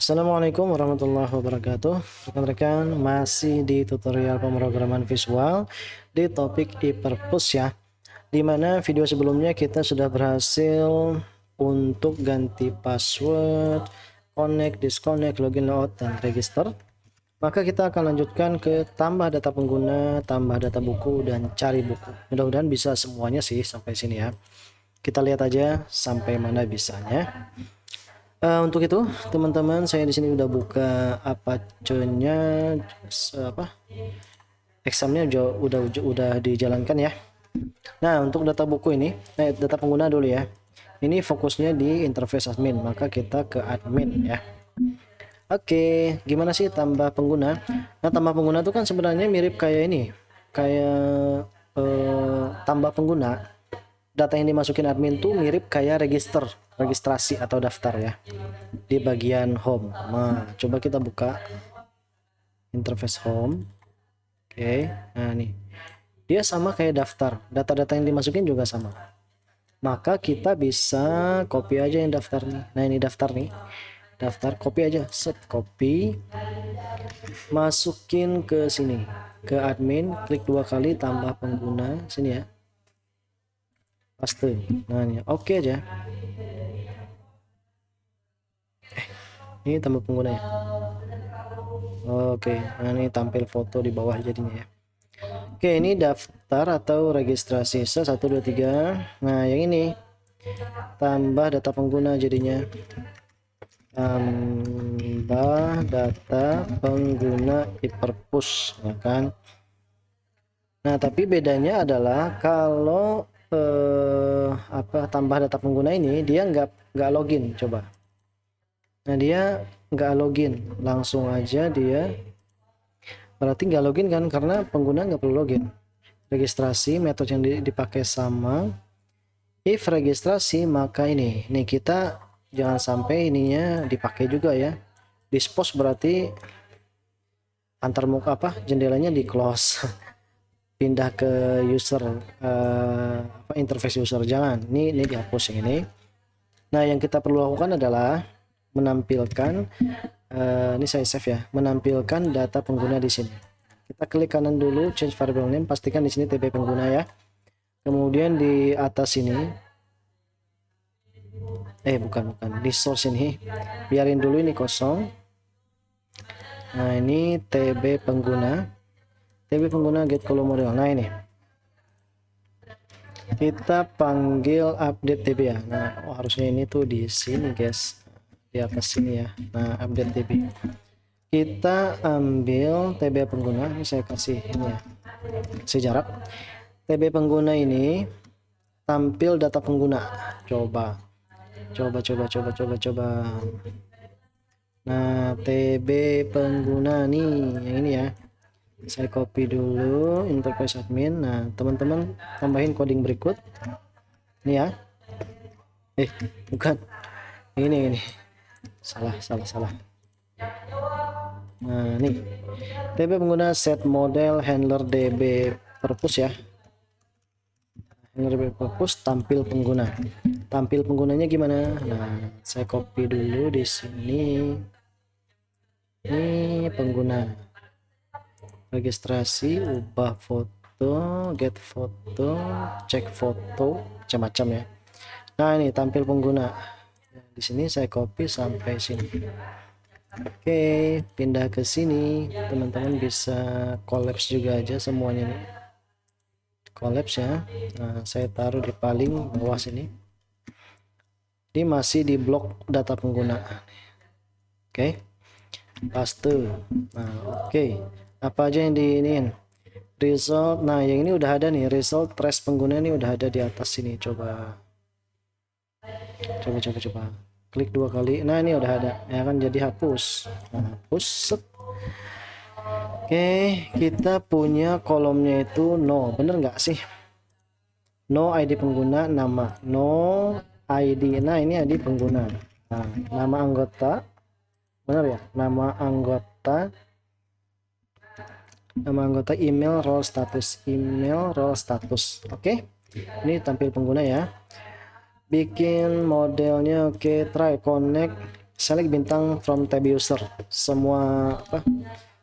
Assalamualaikum warahmatullahi wabarakatuh. Rekan-rekan, masih di tutorial pemrograman visual di topik e-purpose ya. Dimana video sebelumnya kita sudah berhasil untuk ganti password, connect, disconnect, login, logout, dan register. Maka kita akan lanjutkan ke tambah data pengguna, tambah data buku, dan cari buku. Mudah-mudahan bisa semuanya sih sampai sini ya. Kita lihat aja sampai mana bisanya. Untuk itu teman-teman, saya di sini udah buka Apache-nya, apa examnya udah dijalankan ya. Nah, untuk data buku ini, data pengguna dulu ya. Ini fokusnya di interface admin, maka kita ke admin ya. Oke, gimana sih tambah pengguna? Nah, tambah pengguna itu kan sebenarnya mirip kayak ini, kayak tambah pengguna. Data yang dimasukin admin tuh mirip kayak registrasi atau daftar ya, di bagian home. Nah, coba kita buka interface home. Oke, nah nih dia sama kayak daftar, data-data yang dimasukin juga sama. Maka kita bisa copy aja yang daftar nih. Nah, ini daftar nih, daftar, copy aja, set, copy, masukin ke sini, ke admin, klik 2 kali, tambah pengguna sini ya, paste. Nah, ini oke aja. Ini tambah pengguna ya. Oke, nah ini tampil foto di bawah jadinya ya. Oke, ini daftar atau registrasi 1, 2, 3. Nah, yang ini tambah data pengguna jadinya. Tambah data pengguna e-purpose ya kan. Nah, tapi bedanya adalah kalau tambah data pengguna ini dia nggak login. Coba. Nah, dia nggak login, langsung aja dia. Berarti nggak login kan, karena pengguna nggak perlu login. Registrasi, metode yang dipakai sama. If registrasi, maka ini kita jangan sampai ininya dipakai juga ya. Dispose berarti antar muka jendelanya di close. Pindah ke user, interface user, jangan. Ini dihapus yang ini. Nah, yang kita perlu lakukan adalah menampilkan, ini saya save ya, menampilkan data pengguna di sini. Kita klik kanan dulu, change variable name, pastikan di sini TB pengguna ya. Kemudian di atas ini, bukan di source ini, biarin dulu ini kosong. Nah, ini TB pengguna, get column model. Nah, ini kita panggil update TB ya. Nah, harusnya ini tuh di sini guys, di atas sini ya. Nah, update TB, kita ambil TB pengguna, ini saya kasih ini ya, sejarak. TB pengguna ini tampil data pengguna. Coba. Nah, TB pengguna nih yang ini ya. Saya copy dulu interface admin. Nah, teman-teman tambahin coding berikut. Ini ya. Bukan. Ini. Salah. Nah, nih. TB pengguna set model handler DB purpose ya. Handler DB purpose tampil pengguna. Tampil penggunanya gimana? Nah, saya copy dulu di sini. Ini pengguna. Registrasi, ubah foto, get foto, cek foto, macam-macam ya. Nah, ini tampil pengguna. Di sini saya copy sampai sini. Oke, pindah ke sini. Teman-teman bisa collapse juga aja semuanya nih. Collapse ya. Nah, saya taruh di paling bawah sini. Ini masih di blok data pengguna. Oke. Paste. Nah, oke. Apa aja yang diinin? Result. Nah, yang ini udah ada nih, result trace pengguna ini udah ada di atas sini. Coba. Klik 2 kali. Nah, ini udah ada. Ya kan, jadi hapus. Nah, hapus. Set. Oke, kita punya kolomnya itu no. Bener nggak sih? No ID pengguna, nama. No ID. Nah, ini ID pengguna. Nah, nama anggota. Bener ya? Nama anggota, email, role status. Oke. Ini tampil pengguna ya. Bikin modelnya, oke, try connect select bintang from tab user, semua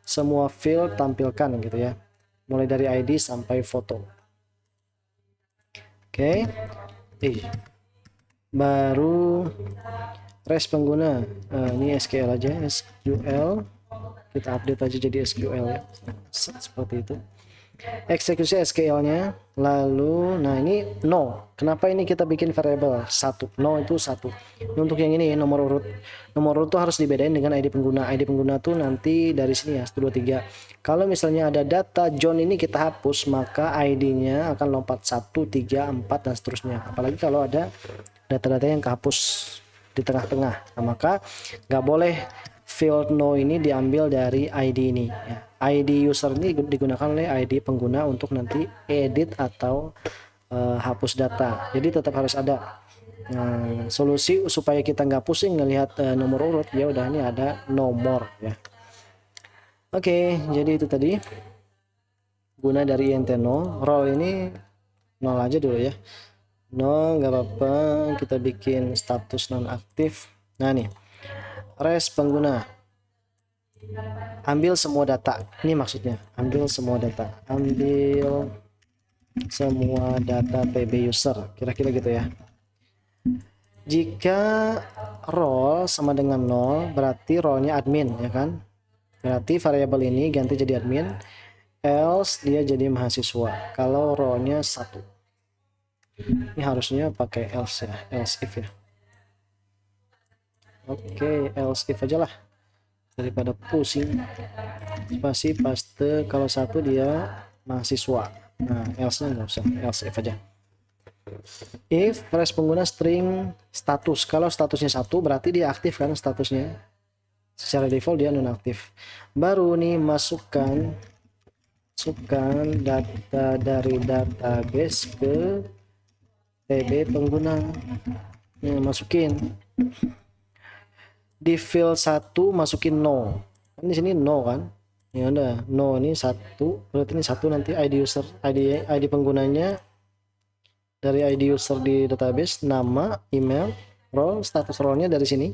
semua field tampilkan gitu ya, mulai dari ID sampai foto. Oke. Baru res pengguna, ini SQL aja, SQL kita update aja jadi SQL ya, seperti itu. Eksekusi SQL-nya, lalu nah ini no. Kenapa ini kita bikin variable satu? No itu satu. Untuk yang ini nomor urut tuh harus dibedain dengan ID pengguna. ID pengguna tuh nanti dari sini ya 123. Kalau misalnya ada data John ini kita hapus, maka ID-nya akan lompat 1 3 4 dan seterusnya. Apalagi kalau ada data-data yang kehapus di tengah-tengah. Nah, maka nggak boleh field no ini diambil dari ID ini ya. ID user ini digunakan oleh ID pengguna untuk nanti edit atau hapus data. Jadi tetap harus ada. Nah, solusi supaya kita nggak pusing ngelihat nomor urut, ya udah ini ada nomor ya. Oke, jadi itu tadi guna dari int no. Role ini nol aja dulu ya. No nggak apa-apa, kita bikin status nonaktif. Nah nih, res pengguna, ambil semua data. Ini maksudnya ambil semua data, ambil semua data TB user, kira-kira gitu ya. Jika role sama dengan 0 berarti role-nya admin ya kan, berarti variabel ini ganti jadi admin, else dia jadi mahasiswa. Kalau role-nya 1, ini harusnya pakai else ya, else if ya. Oke, else if aja lah daripada pusing. Spasi paste, kalau 1 dia mahasiswa. Nah, else nya nggak usah, else if aja. If res pengguna string status, kalau statusnya 1 berarti dia aktif kan statusnya. Secara default dia nonaktif. Baru nih masukkan data dari database ke TB pengguna. Nih, masukin di field 1, masukin no. Ini sini no kan, ya udah no, ini 1 berarti ini 1, nanti ID user, ID penggunanya dari ID user di database, nama, email, role, status role-nya dari sini,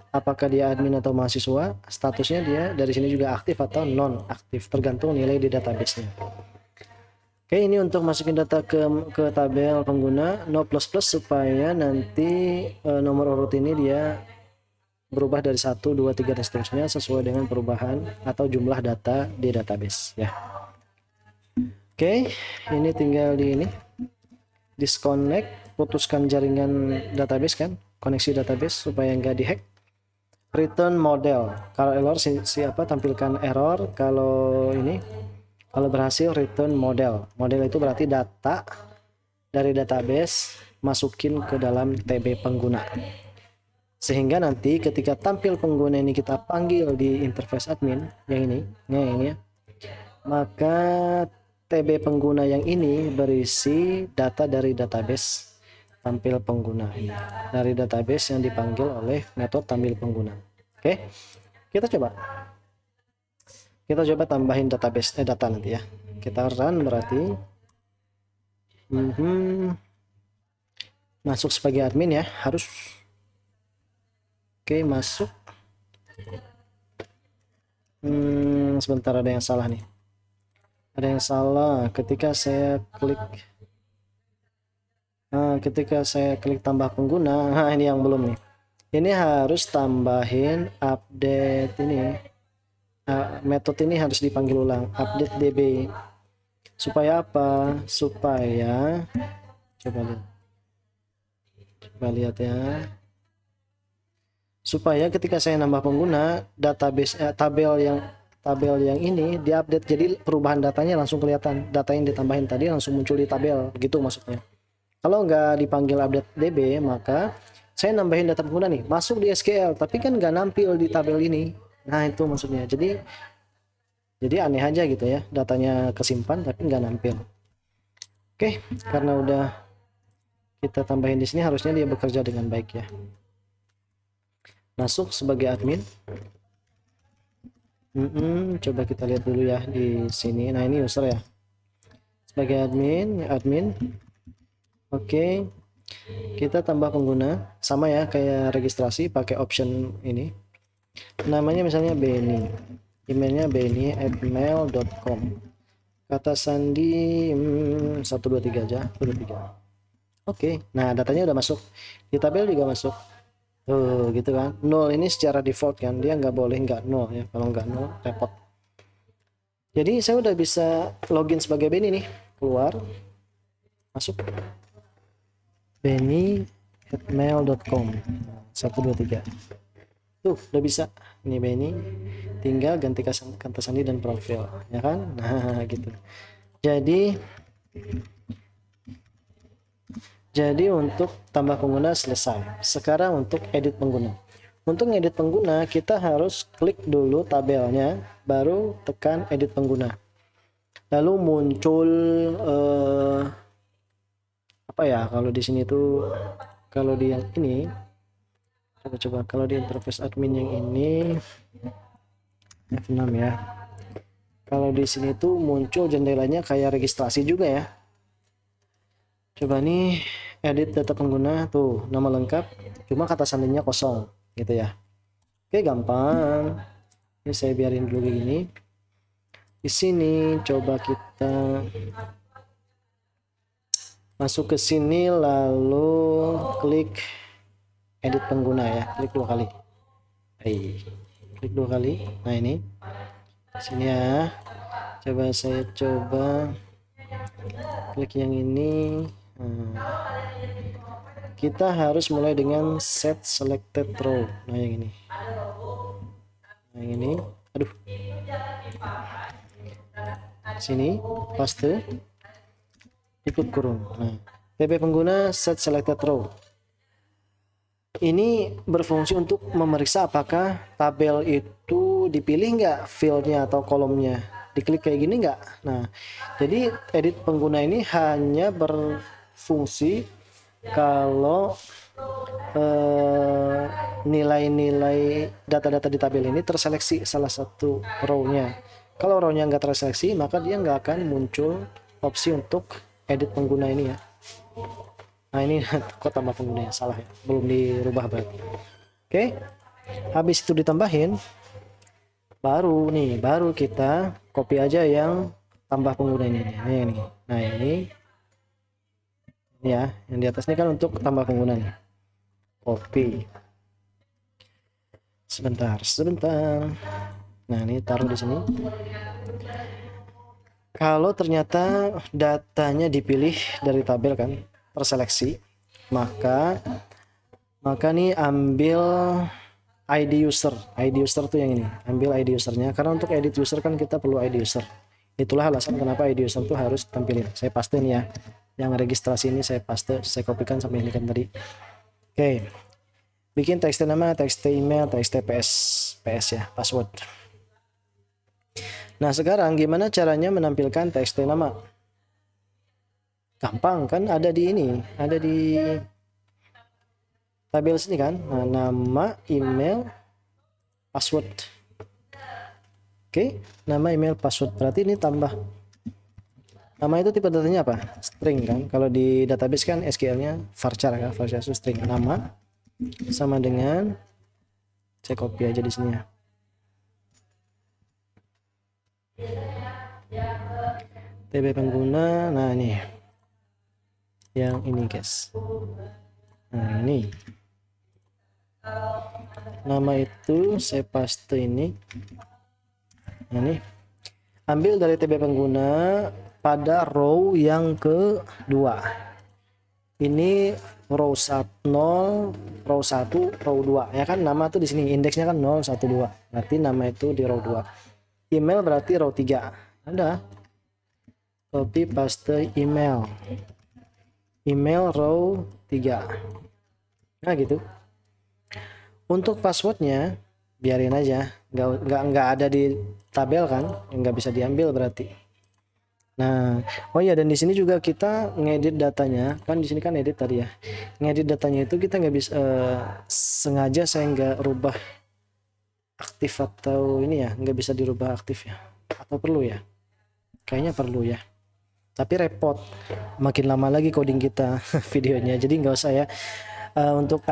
apakah dia admin atau mahasiswa, statusnya dia dari sini juga aktif atau non aktif, tergantung nilai di database-nya. Oke, ini untuk masukin data ke tabel pengguna, no plus plus supaya nanti nomor urut ini dia berubah dari 1, 2, 3 dan seterusnya sesuai dengan perubahan atau jumlah data di database ya. Oke, ini tinggal di ini disconnect, putuskan jaringan database kan, koneksi database supaya nggak dihack. Return model, kalau error siapa tampilkan error, kalau ini kalau berhasil return model. Model itu berarti data dari database masukin ke dalam TB pengguna, sehingga nanti ketika tampil pengguna ini kita panggil di interface admin yang ini ya, maka TB pengguna yang ini berisi data dari database tampil pengguna ini, dari database yang dipanggil oleh metode tampil pengguna. Oke, kita coba tambahin database data nanti ya. Kita run berarti masuk sebagai admin ya, harus. Oke, masuk. Sebentar, ada yang salah nih. Ada yang salah ketika saya klik. Nah, ketika saya klik tambah pengguna, nah ini yang belum nih. Ini harus tambahin update ini. Metode ini harus dipanggil ulang, update db. Supaya apa? Supaya coba lihat ya. Supaya ketika saya nambah pengguna, database tabel yang ini diupdate, jadi perubahan datanya langsung kelihatan, data yang ditambahin tadi langsung muncul di tabel, gitu maksudnya. Kalau nggak dipanggil update db, maka saya nambahin data pengguna nih, masuk di SQL tapi kan nggak nampil di tabel ini. Nah itu maksudnya, jadi aneh aja gitu ya, datanya kesimpan tapi nggak nampil. Oke, karena udah kita tambahin di sini, harusnya dia bekerja dengan baik ya. Masuk sebagai admin. Coba kita lihat dulu ya di sini. Nah ini user ya, sebagai admin. Oke, Kita tambah pengguna, sama ya kayak registrasi, pakai option ini. Namanya misalnya Benny, emailnya benny@mail.com, kata sandi 123 aja, 123. Oke, nah datanya udah masuk, di tabel juga masuk. Tuh gitu kan, 0 ini secara default kan, dia nggak boleh nggak 0 ya, kalau nggak 0 repot. Jadi saya udah bisa login sebagai Benny nih, keluar, masuk benny@mail.com 123. Tuh udah bisa, ini Benny, tinggal ganti kata sandi dan profil ya kan. Nah gitu. Jadi untuk tambah pengguna selesai. Sekarang untuk edit pengguna. Untuk edit pengguna kita harus klik dulu tabelnya, baru tekan edit pengguna. Lalu muncul apa ya, kalau di sini tuh, kalau di yang ini, coba kalau di interface admin yang ini F6 ya. Kalau di sini tuh muncul jendelanya kayak registrasi juga ya. Coba nih edit data pengguna, tuh nama lengkap, cuma kata sandinya kosong gitu ya. Oke, gampang. Ini saya biarin dulu kayak gini. Di sini coba kita masuk ke sini, lalu klik edit pengguna ya, klik 2 kali. Klik 2 kali. Nah ini sini ya. Coba saya klik yang ini. Kita harus mulai dengan set selected row. Nah yang ini. Aduh. Sini paste, ikut kurung. Nah, TB pengguna set selected row. Ini berfungsi untuk memeriksa apakah tabel itu dipilih nggak fieldnya atau kolomnya. Diklik kayak gini nggak. Nah, jadi edit pengguna ini hanya berfungsi kalau nilai-nilai data-data di tabel ini terseleksi salah satu row-nya. Kalau row-nya nggak terseleksi, maka dia nggak akan muncul opsi untuk edit pengguna ini ya. Nah ini kok tambah penggunanya salah ya, belum dirubah berarti. Oke, habis itu ditambahin, baru kita copy aja yang tambah pengguna ini. Nah ini ya, yang di atas ini kan untuk tambah pengguna nih. Copy. Sebentar. Nah ini taruh di sini. Kalau ternyata datanya dipilih dari tabel kan, terseleksi, maka nih ambil ID user tuh yang ini, ambil ID usernya, karena untuk edit user kan kita perlu ID user. Itulah alasan kenapa ID user tuh harus tampilin. Saya paste nih ya, yang registrasi ini saya paste, saya kopikan sampai ini kan tadi. Oke, bikin txt nama, txt email, txt ps ya, password. Nah sekarang gimana caranya menampilkan txt nama? Gampang kan, ada di ini, ada di tabel sini kan. Nah, nama, email, password. Oke, nama, email, password, berarti ini tambah. Nama itu tipe datanya apa? String kan. Kalau di database kan SQL-nya varchar kan, varchar itu string. Nama sama dengan, saya copy aja di sini ya. TB pengguna, nah ini yang ini guys. Nah ini nama itu saya paste ini. Nah ini ambil dari TB pengguna pada row yang kedua. Ini row 0, row 1, row 2 ya kan. Nama tuh di sini indeksnya kan 0, 1, 2. Berarti nama itu di row 2. Email berarti row 3. Ada copy paste email row 3. Nah gitu. Untuk passwordnya biarin aja, nggak ada di tabel kan, nggak bisa diambil berarti. Nah, oh ya, dan di sini juga kita ngedit datanya kan, di sini kan edit tadi ya. Ngedit datanya itu kita nggak bisa sengaja saya nggak rubah aktif atau ini ya, nggak bisa dirubah aktif ya, atau perlu ya? Kayaknya perlu ya. tapi repot, makin lama lagi coding kita videonya. Jadi nggak usah ya. Untuk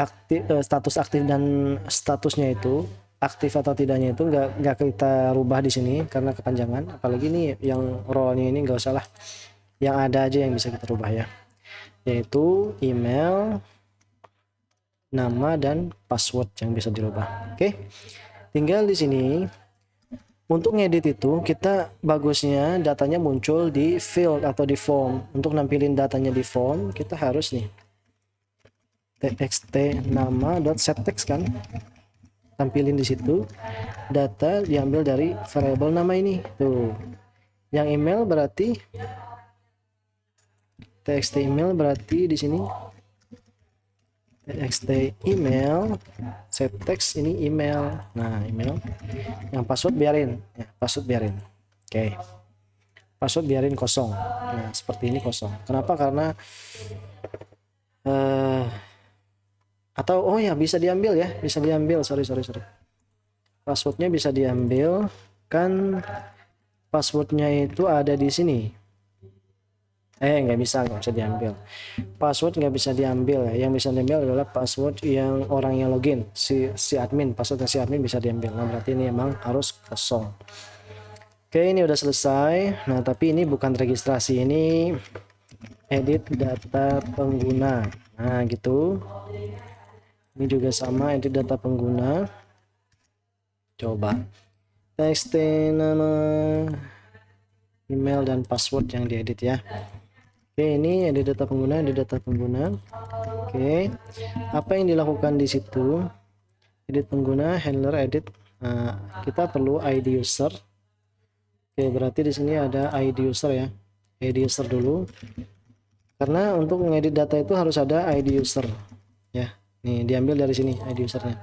status aktif dan statusnya itu aktif atau tidaknya itu nggak kita rubah di sini karena kepanjangan. Apalagi ini yang role-nya ini nggak usah lah, yang ada aja yang bisa kita rubah ya, yaitu email, nama, dan password yang bisa dirubah. Oke, tinggal di sini untuk ngedit itu kita bagusnya datanya muncul di field atau di form. Untuk nampilin datanya di form kita harus nih txt nama.setText kan, tampilin di situ. Data diambil dari variabel nama ini tuh. Yang email berarti txt email berarti di sini txt email, setText ini email. Nah, email. Yang password biarin ya, password biarin. Oke. Password biarin kosong. Nah, seperti ini kosong. Kenapa? Karena atau oh ya bisa diambil ya, bisa diambil. Sorry. Passwordnya bisa diambil kan, passwordnya itu ada di sini. Nggak bisa diambil. Password nggak bisa diambil ya. Yang bisa diambil adalah password yang orang yang login, si admin. Passwordnya si admin bisa diambil. Nah, berarti ini emang harus kosong. Oke, ini udah selesai. Nah, tapi ini bukan registrasi, ini edit data pengguna. Nah, gitu. Ini juga sama, edit data pengguna. Coba txt nama, email, dan password yang diedit ya. Oke, ini edit data pengguna, edit data pengguna. Oke, apa yang dilakukan di situ? Edit pengguna, handler edit. Nah, kita perlu ID user. Oke, berarti di sini ada ID user ya. ID user dulu. Karena untuk mengedit data itu harus ada ID user ya. Nih, diambil dari sini ID usernya.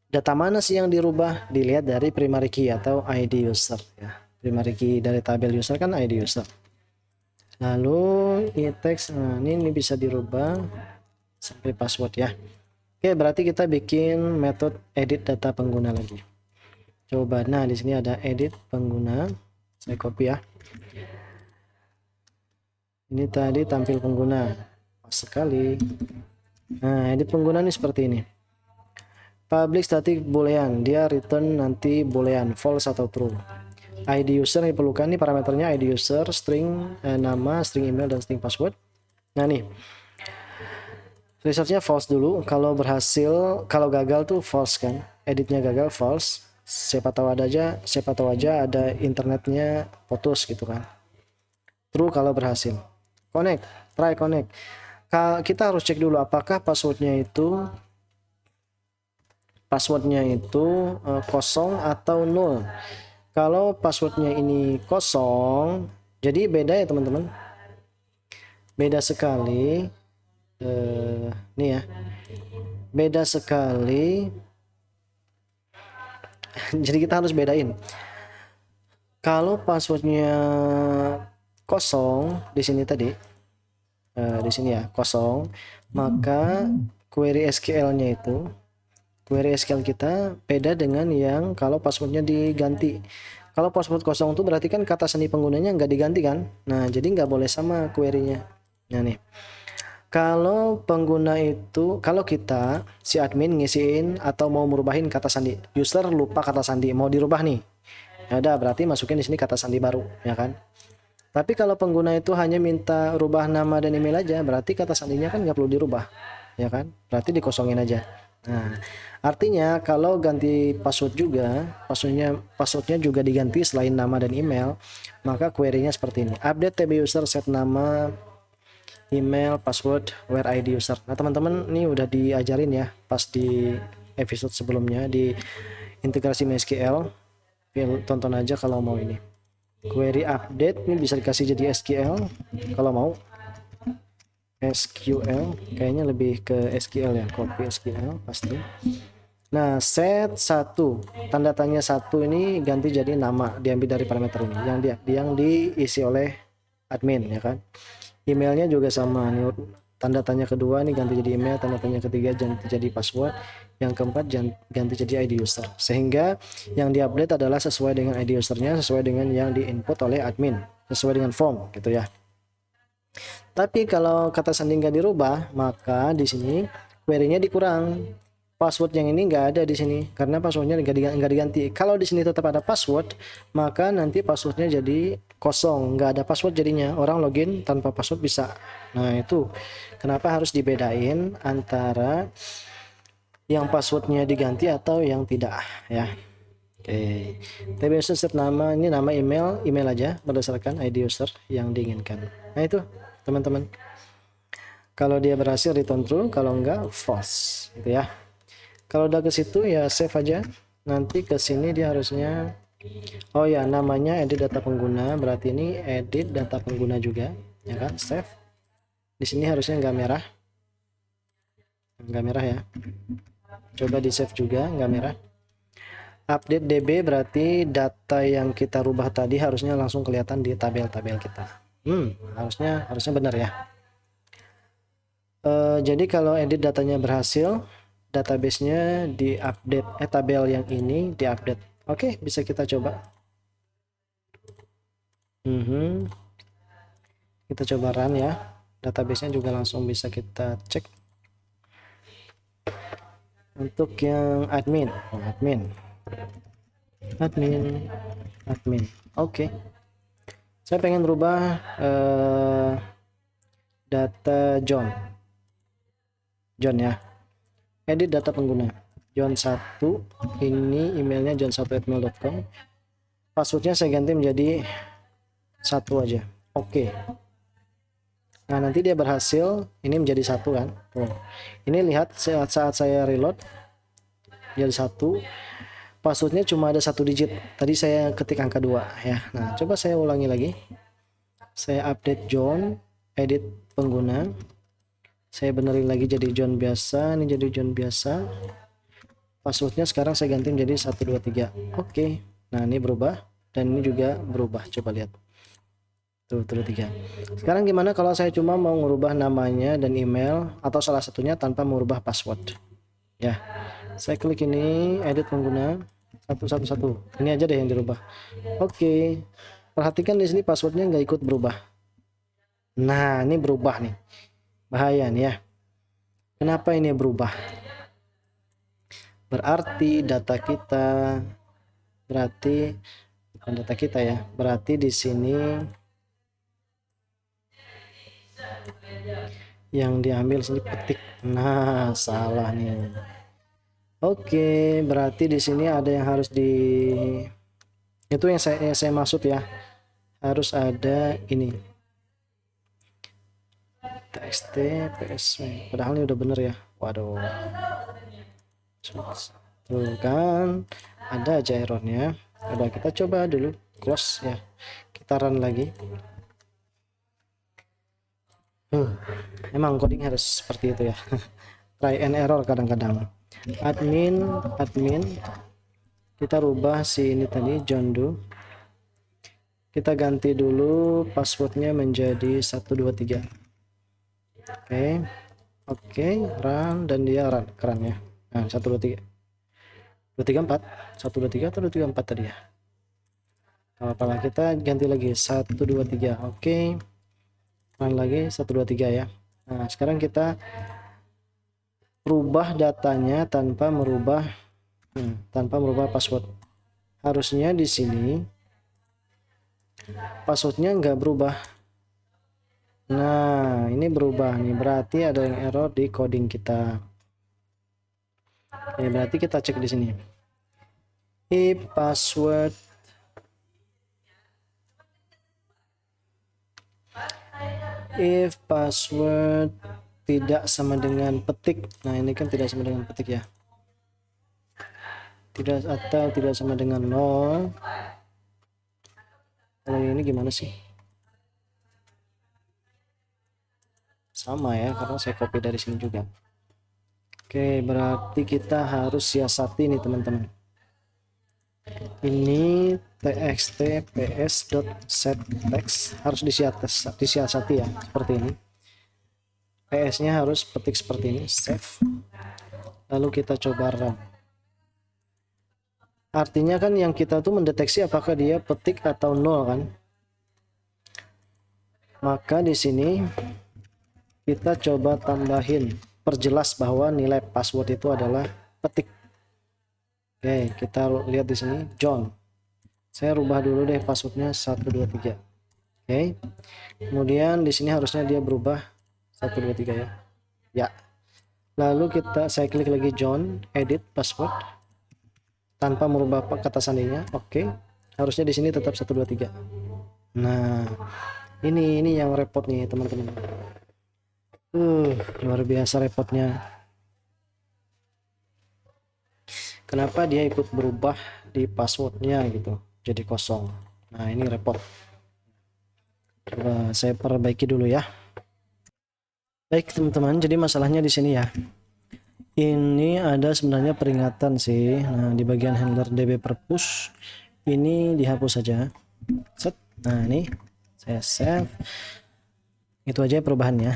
Data mana sih yang dirubah? Dilihat dari primary key atau ID user ya. Primary key dari tabel user kan ID user. Lalu e-text, nah ini bisa dirubah sampai password ya. Oke, berarti kita bikin metode edit data pengguna lagi. Coba, nah di sini ada edit pengguna, saya copy ya. Ini tadi tampil pengguna, pas sekali. Nah, edit pengguna ini seperti ini. Public static boolean, dia return nanti boolean false atau true. ID user yang diperlukan nih parameternya ID user, string nama, string email, dan string password. Nah nih, resultnya false dulu. Kalau berhasil, kalau gagal tuh false kan, editnya gagal false. Siapa tahu aja ada internetnya putus gitu kan. True kalau berhasil. Connect, try connect. Kita harus cek dulu apakah passwordnya itu kosong atau nol. Kalau passwordnya ini kosong, jadi beda ya teman-teman, beda sekali. Nih ya, beda sekali. Jadi kita harus bedain. Kalau passwordnya kosong di sini tadi, di sini ya kosong, maka query SQL-nya itu, query SQL kita beda dengan yang kalau passwordnya diganti. Kalau password kosong itu berarti kan kata sandi penggunanya nggak diganti kan. Nah, jadi nggak boleh sama query-nya. Nah nih, kalau pengguna itu, kalau kita si admin ngisiin atau mau merubahin kata sandi, user lupa kata sandi mau dirubah nih, ya udah berarti masukin di sini kata sandi baru ya kan. Tapi kalau pengguna itu hanya minta rubah nama dan email aja, berarti kata sandinya kan nggak perlu dirubah ya kan, berarti dikosongin aja. Nah, artinya kalau ganti password juga, passwordnya juga diganti selain nama dan email, maka query-nya seperti ini. Update tb user, set nama, email, password, where ID user. Nah, teman-teman ini udah diajarin ya pas di episode sebelumnya di integrasi MySQL. Tonton aja kalau mau ini. Query update ini bisa dikasih jadi SQL kalau mau. SQL kayaknya lebih ke SQL ya, copy SQL pasti. Nah, set 1 tanda tanya 1 ini ganti jadi nama, diambil dari parameter ini yang diisi oleh admin ya kan. Emailnya juga sama nih, tanda tanya kedua ini ganti jadi email, tanda tanya ketiga ganti jadi password, yang keempat ganti jadi ID user, sehingga yang diupdate adalah sesuai dengan ID usernya, sesuai dengan yang diinput oleh admin, sesuai dengan form gitu ya. Tapi kalau kata sandi nggak dirubah, maka di sini query-nya dikurang. Password yang ini nggak ada di sini karena passwordnya nggak diganti. Kalau di sini tetap ada password, maka nanti passwordnya jadi kosong, nggak ada password jadinya. Orang login tanpa password bisa. Nah itu kenapa harus dibedain antara yang passwordnya diganti atau yang tidak ya. Oke, TB user set nama, ini nama email aja berdasarkan ID user yang diinginkan. Nah itu teman-teman. Kalau dia berhasil return true, kalau enggak false gitu ya. Kalau udah ke situ ya save aja. Nanti ke sini dia harusnya, oh ya namanya edit data pengguna, berarti ini edit data pengguna juga ya kan. Save. Di sini harusnya nggak merah ya. Coba di save juga nggak merah. Update DB berarti data yang kita rubah tadi harusnya langsung kelihatan di tabel-tabel kita. Harusnya benar ya. Jadi kalau edit datanya berhasil, database-nya diupdate, tabel yang ini diupdate. Oke, bisa kita coba. Kita coba run ya. Database-nya juga langsung bisa kita cek. Untuk yang admin, Oke. Saya pengen rubah data John ya. Edit data pengguna John 1, ini emailnya john1@mail.com. Passwordnya saya ganti menjadi 1 aja. Oke. Nah nanti dia berhasil, ini menjadi 1 kan. Tuh. Ini lihat saat saya reload jadi 1. Passwordnya cuma ada 1 digit. Tadi saya ketik angka 2 ya. Nah coba saya ulangi lagi. Saya update John, edit pengguna. Saya benerin lagi jadi John biasa, ini jadi John biasa. Passwordnya sekarang saya ganti menjadi 123. Oke. Nah ini berubah dan ini juga berubah. Coba lihat. Tuh 3. Sekarang gimana kalau saya cuma mau merubah namanya dan email atau salah satunya tanpa merubah password? Ya. Saya klik ini, edit pengguna 111. Ini aja deh yang dirubah. Oke. Perhatikan di sini passwordnya nggak ikut berubah. Nah, ini berubah nih. Bahaya nih ya. Kenapa ini berubah? Berarti data kita, bukan data kita ya. Berarti di sini yang diambil sini petik. Nah, salah nih. Oke, berarti di sini ada yang harus itu yang saya maksud ya. Harus ada ini. txt ps. Padahal ini udah bener ya. Waduh. Tuh kan ada aja errornya. Udah kita coba dulu close ya. Kita run lagi. Emang coding harus seperti itu ya. Try and error kadang-kadang. Admin kita rubah si ini tadi John Doe. Kita ganti dulu passwordnya menjadi 123. Oke, run dan dia run, keren ya. Nah 123 234 123 atau 234 tadi ya. Kalau kita ganti lagi 123. Oke, run lagi 123 ya. Nah sekarang kita rubah datanya tanpa merubah password. Harusnya di sini passwordnya nggak berubah. Nah ini berubah nih, berarti ada yang error di coding kita. Ya berarti kita cek di sini. If password tidak sama dengan petik. Nah ini kan tidak sama dengan petik ya. Tidak sama dengan 0. Kalau ini gimana sih? Sama ya, karena saya copy dari sini juga. Oke, berarti kita harus siasati nih teman-teman. Ini txt ps.setText harus disiasati ya, seperti ini. PS-nya harus petik seperti ini, save. Lalu kita coba run. Artinya kan yang kita tuh mendeteksi apakah dia petik atau nol kan. Maka di sini kita coba tambahin perjelas bahwa nilai password itu adalah petik. Oke, kita lihat di sini John. Saya rubah dulu deh passwordnya 123. Oke. Kemudian di sini harusnya dia berubah 123 ya. Ya. Lalu saya klik lagi John, edit password tanpa merubah kata sandinya. Oke. Harusnya di sini tetap 123. Nah, ini yang repot nih, teman-teman. Luar biasa repotnya. Kenapa dia ikut berubah di passwordnya gitu, jadi kosong. Nah, ini repot. Coba saya perbaiki dulu ya. Baik teman-teman, jadi masalahnya di sini ya. Ini ada sebenarnya peringatan sih. Nah, di bagian handler db perpush ini dihapus saja. Set. Nah, ini saya save. Itu aja perubahannya.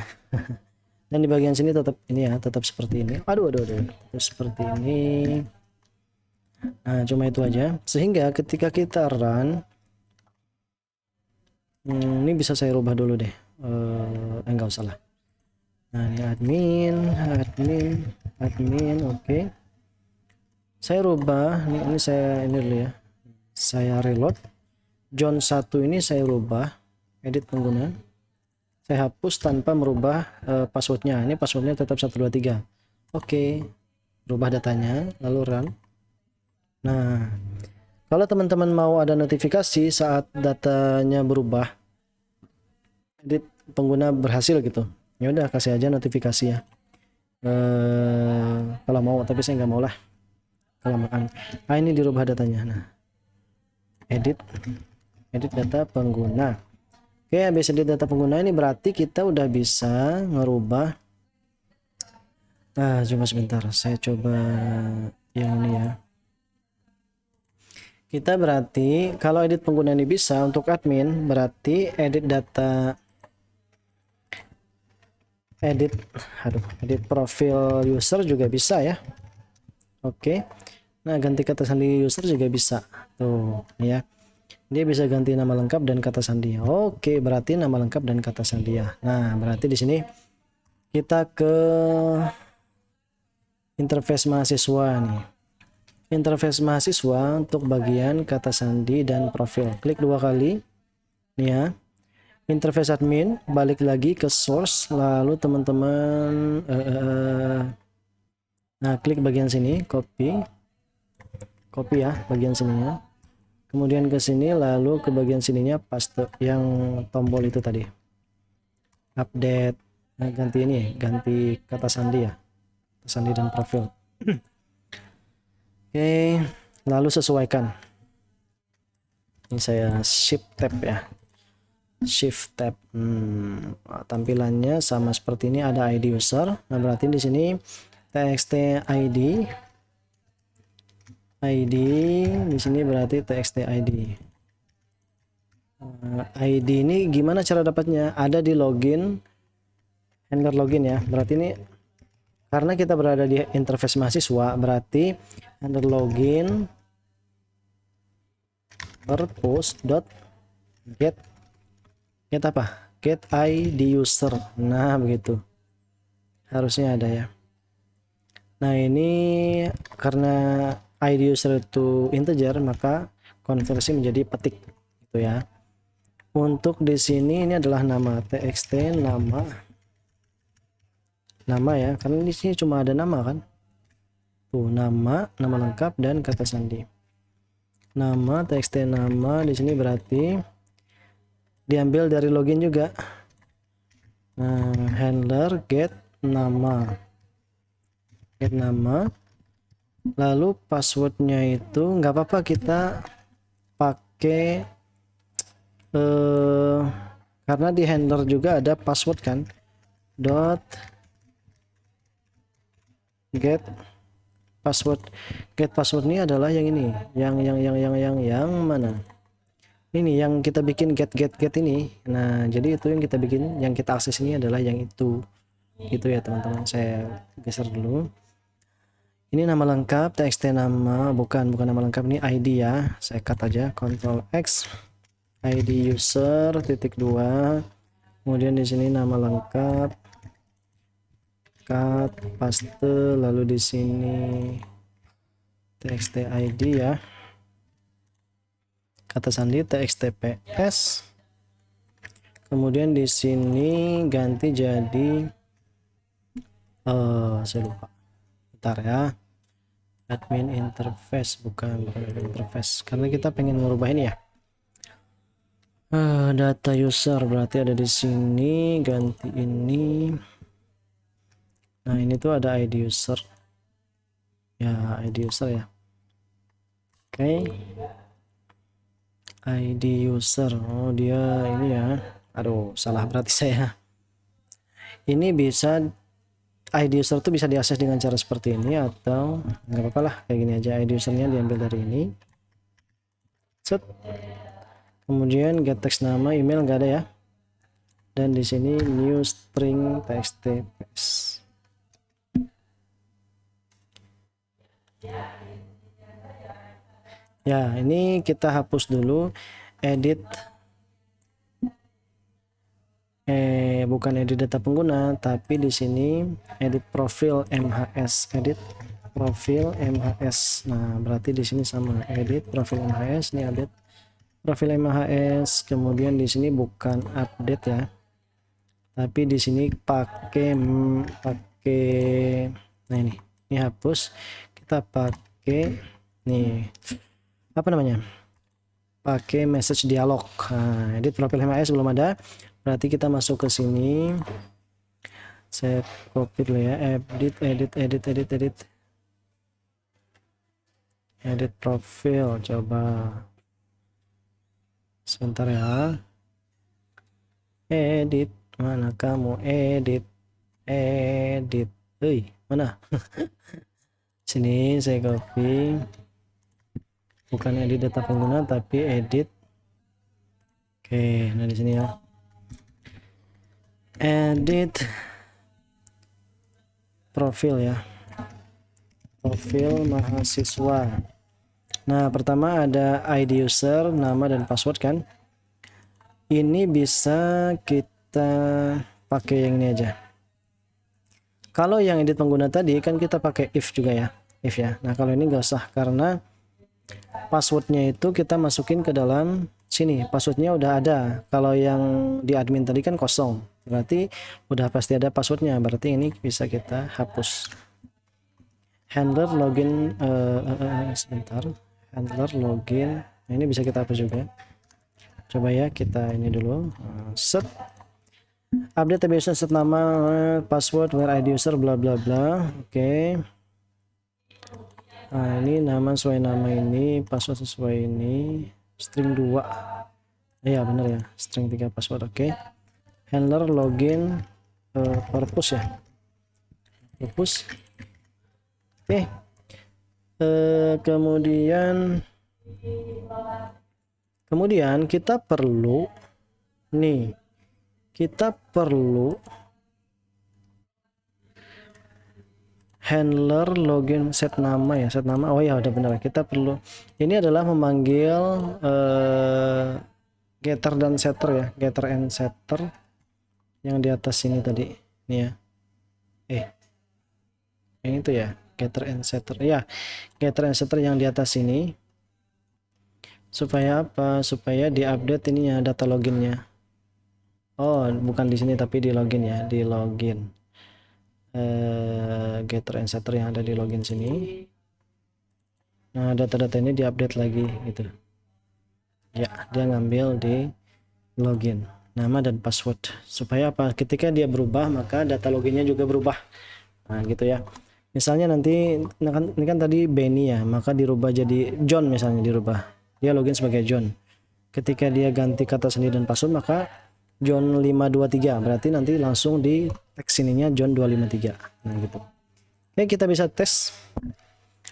Dan di bagian sini tetap ini ya, tetap seperti ini. Aduh. Terus seperti ini. Nah, cuma itu aja. Sehingga ketika kita run, ini bisa saya rubah dulu deh. Enggak usah lah. Nah, ini admin, oke. Saya rubah, ini saya ini dulu ya. Saya reload. John 1 ini saya rubah, edit pengguna. Saya hapus tanpa merubah passwordnya. Ini passwordnya tetap 123. Oke. Rubah datanya, lalu run. Nah, kalau teman-teman mau ada notifikasi saat datanya berubah, edit pengguna berhasil gitu, ya udah kasih aja notifikasi ya. Kalau mau, tapi saya nggak mau lah, kelamaan. Nah, ini dirubah datanya. Nah, edit data pengguna. Oke, habis edit data pengguna ini berarti kita udah bisa ngerubah. Cuma sebentar, saya coba yang ini ya. Kita berarti kalau edit pengguna ini bisa untuk admin, berarti edit profil user juga bisa ya. Oke. Nah, ganti kata sandi user juga bisa. Tuh, ya. Dia bisa ganti nama lengkap dan kata sandi. Oke, berarti nama lengkap dan kata sandi ya. Nah, berarti di sini kita ke interface mahasiswa nih. Interface mahasiswa untuk bagian kata sandi dan profil. Klik 2 kali. Nih ya. Interface admin, balik lagi ke source, lalu teman-teman nah, klik bagian sini, copy ya bagian sininya. Kemudian ke sini, lalu ke bagian sininya paste yang tombol itu tadi. Update, ganti ini, ganti kata sandi ya. Kata sandi dan profil. Oke, lalu sesuaikan. Ini saya shift tab ya. Shift tab. Tampilannya sama seperti ini, ada ID user. Nah, berarti di sini txt ID. Di sini berarti txt ID. ID ini gimana cara dapatnya? Ada di login, handler login ya. Berarti ini karena kita berada di interface mahasiswa, berarti handler login purpose.get apa? Get ID user. Nah, begitu. Harusnya ada ya. Nah, ini karena ID user itu integer, maka konversi menjadi petik gitu ya. Untuk di sini ini adalah nama txt, nama ya, karena di sini cuma ada nama kan. Tuh, nama lengkap dan kata sandi. Nama txt nama di sini berarti diambil dari login juga. Nah, handler get nama. Lalu passwordnya itu nggak apa-apa kita pakai karena di handler juga ada password kan. Get password ini adalah yang ini, yang mana ini, yang kita bikin get ini. Nah, jadi itu yang kita bikin, yang kita akses ini adalah yang itu gitu ya teman-teman. Saya geser dulu. Ini nama lengkap, txt nama, bukan nama lengkap, ini ID ya. Saya cut aja, Ctrl X, ID user, _2, Kemudian di sini nama lengkap, cut, paste, lalu di sini txt id ya, kata sandi txtps. Kemudian di sini ganti jadi saya lupa, bentar ya, admin interface, bukan interface, karena kita pengen merubah ini ya. Data user berarti ada di sini, ganti ini. Nah ini tuh ada id user ya, id user ya. Oke, id user, oh dia ini ya, aduh salah berarti saya. Ini bisa id user tuh bisa diakses dengan cara seperti ini, atau nggak apa-apa lah kayak gini aja. Id usernya diambil dari ini, set. Kemudian get text nama, email nggak ada ya, dan di sini new string txtps. Ya ini kita hapus dulu, edit bukan edit data pengguna, tapi di sini edit profil MHS, edit profil MHS. Nah berarti di sini sama, edit profil MHS, ini update profil MHS. Kemudian di sini bukan update ya, tapi di sini pakai nah ini hapus, kita pakai nih apa namanya, pakai message dialog. Nah, edit profil MHS belum ada, berarti kita masuk ke sini, saya copy dulu ya, edit profil, coba sebentar ya, edit, mana kamu, edit mana sini saya copy, bukan edit data pengguna tapi edit. Oke, nah di sini ya, edit profil ya, profil mahasiswa. Nah pertama ada ID user, nama dan password kan, ini bisa kita pakai yang ini aja. Kalau yang edit pengguna tadi kan kita pakai if juga ya, if ya. Nah kalau ini nggak usah, karena passwordnya itu kita masukin ke dalam sini, passwordnya udah ada. Kalau yang di admin tadi kan kosong, berarti udah pasti ada passwordnya, berarti ini bisa kita hapus. Handler login, sebentar, handler login, nah, ini bisa kita hapus juga. Coba ya kita ini dulu, set update table user, set nama, password, where id user, bla bla bla. Oke. Nah ini nama sesuai nama ini, password sesuai ini, string 2 ya, bener ya, string 3 password. Oke. Handler login, purpose ya, purpose. Oke. Kemudian kita perlu nih, kita perlu handler login set nama ya, set nama. Oh ya udah benar, kita perlu, ini adalah memanggil getter dan setter ya, getter and setter yang di atas ini tadi nih ya, yang itu ya, getter and setter ya, getter and setter yang di atas ini. Supaya apa? Supaya diupdate ininya, data loginnya. Oh bukan di sini tapi di login ya, di login. Getter and setter yang ada di login sini. Nah data-data ini diupdate lagi gitu ya, dia ngambil di login nama dan password. Supaya apa? Ketika dia berubah maka data loginnya juga berubah. Nah gitu ya, misalnya nanti ini kan tadi Benny ya, maka dirubah jadi John misalnya, dirubah, dia login sebagai John. Ketika dia ganti kata sandi dan password maka John 523, berarti nanti langsung di teks ininya John 253. Nah gitu. Oke, kita bisa tes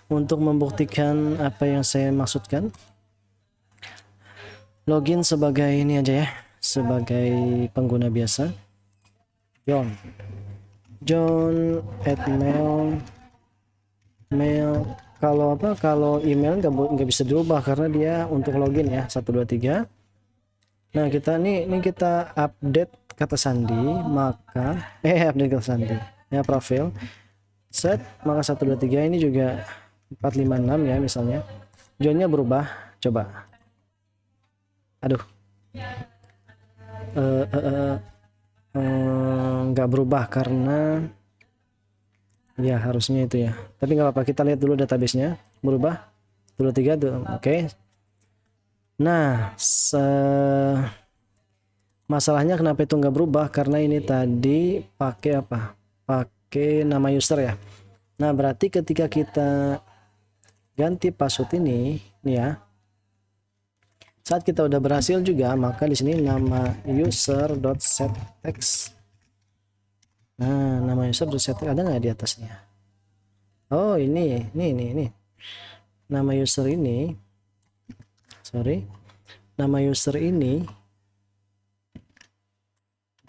untuk membuktikan apa yang saya maksudkan. Login sebagai ini aja ya, sebagai pengguna biasa, John at mail. Kalau apa, kalau email nggak bisa dirubah karena dia untuk login ya 123. Nah, ini kita update kata sandi, maka update kata sandi. Ya, profil. Set, maka 123 ini juga 456 ya misalnya. Joinnya berubah. Coba. Aduh. Nggak berubah karena ya harusnya itu ya. Tapi nggak apa-apa, kita lihat dulu database-nya. Berubah. 23 tuh. Oke. Nah, masalahnya kenapa itu nggak berubah? Karena ini tadi pakai apa? Pakai nama user ya. Nah, berarti ketika kita ganti password ini, nih ya. Saat kita udah berhasil juga, maka di sini nama user.setText. Nah, nama user.setText ada nggak di atasnya? Oh, ini. Nama user ini, sorry, nama user ini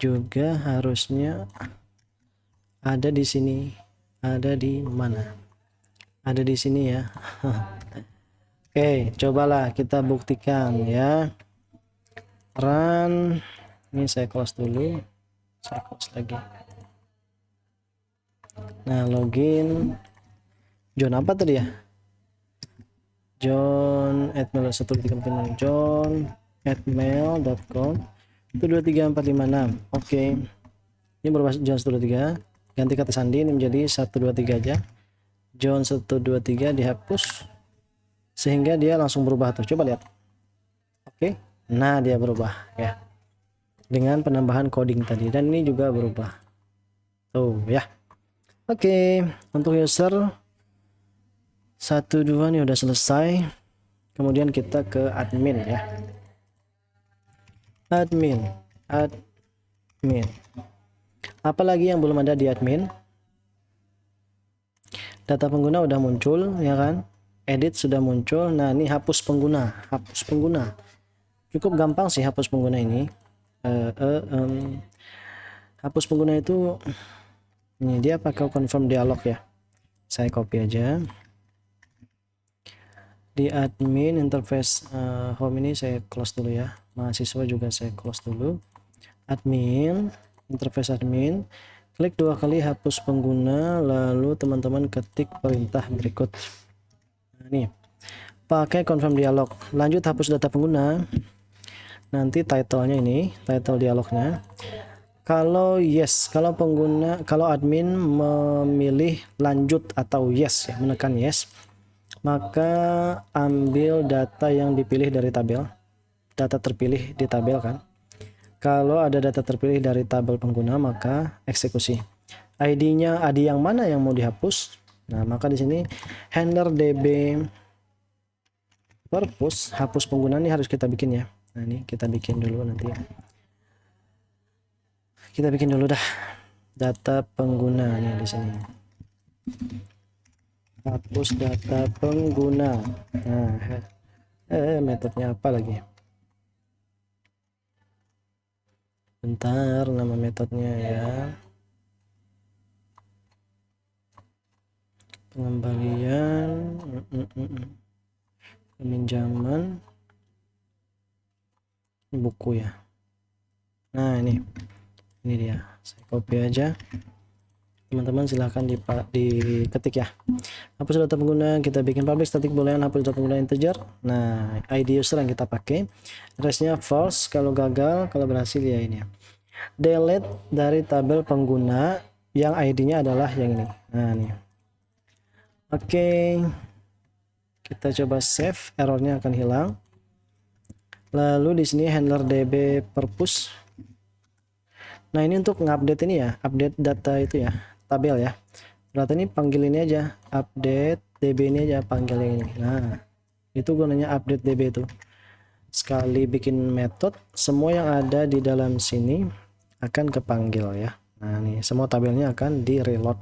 juga harusnya ada di sini. Ada di mana? Ada di sini ya. Oke, cobalah kita buktikan ya. Run. Ini saya close dulu. Saya close lagi. Nah, login. John apa tadi ya? John @mail135 John @mail.com 123456. Oke. Ini berubah John 123. Ganti kata sandi ini menjadi 123 aja. John 123 dihapus sehingga dia langsung berubah tuh. Coba lihat. Oke. Nah, dia berubah ya. Dengan penambahan coding tadi, dan ini juga berubah. Tuh ya. Oke, untuk user 12 ini udah selesai. Kemudian kita ke admin ya. Admin. Apalagi yang belum ada di admin? Data pengguna udah muncul ya kan? Edit sudah muncul. Nah, ini hapus pengguna. Cukup gampang sih hapus pengguna ini. Hapus pengguna itu ini dia pakai confirm dialog ya. Saya copy aja. Di admin interface home ini saya close dulu ya. Mahasiswa juga saya close dulu. Admin, interface admin, klik 2 kali hapus pengguna, lalu teman-teman ketik perintah berikut. Nah, ini pakai confirm dialog. Lanjut hapus data pengguna. Nanti title-nya ini, title dialognya. Kalau yes, kalau admin memilih lanjut atau yes ya, menekan yes, maka ambil data yang dipilih dari tabel. Data terpilih di tabel kan. Kalau ada data terpilih dari tabel pengguna, maka eksekusi. ID-nya ID yang mana yang mau dihapus? Nah, maka di sini handler db purpose hapus pengguna ini harus kita bikin ya. Nah, ini kita bikin dulu nanti. Kita bikin dulu dah data pengguna nih di sini. Hapus data pengguna. Nah, metodenya apa lagi? Bentar, nama metodenya ya. Pengembalian, peminjaman, ini buku ya. Nah, ini dia. Saya copy aja. Teman-teman silahkan diketik ya. Hapus data pengguna, kita bikin public static boolean hapus data pengguna integer. Nah, ID user yang kita pakai. Restnya false kalau gagal, kalau berhasil ya ini ya. Delete dari tabel pengguna yang ID-nya adalah yang ini. Nah, ini. Oke. Kita coba save, errornya akan hilang. Lalu di sini handler db purpose. Nah, ini untuk ngupdate ini ya, update data itu ya, tabel ya. Berarti ini panggil ini aja, update db ini aja, panggil ini. Nah, itu gunanya update db itu. Sekali bikin metode, semua yang ada di dalam sini akan kepanggil ya. Nah, nih semua tabelnya akan di reload.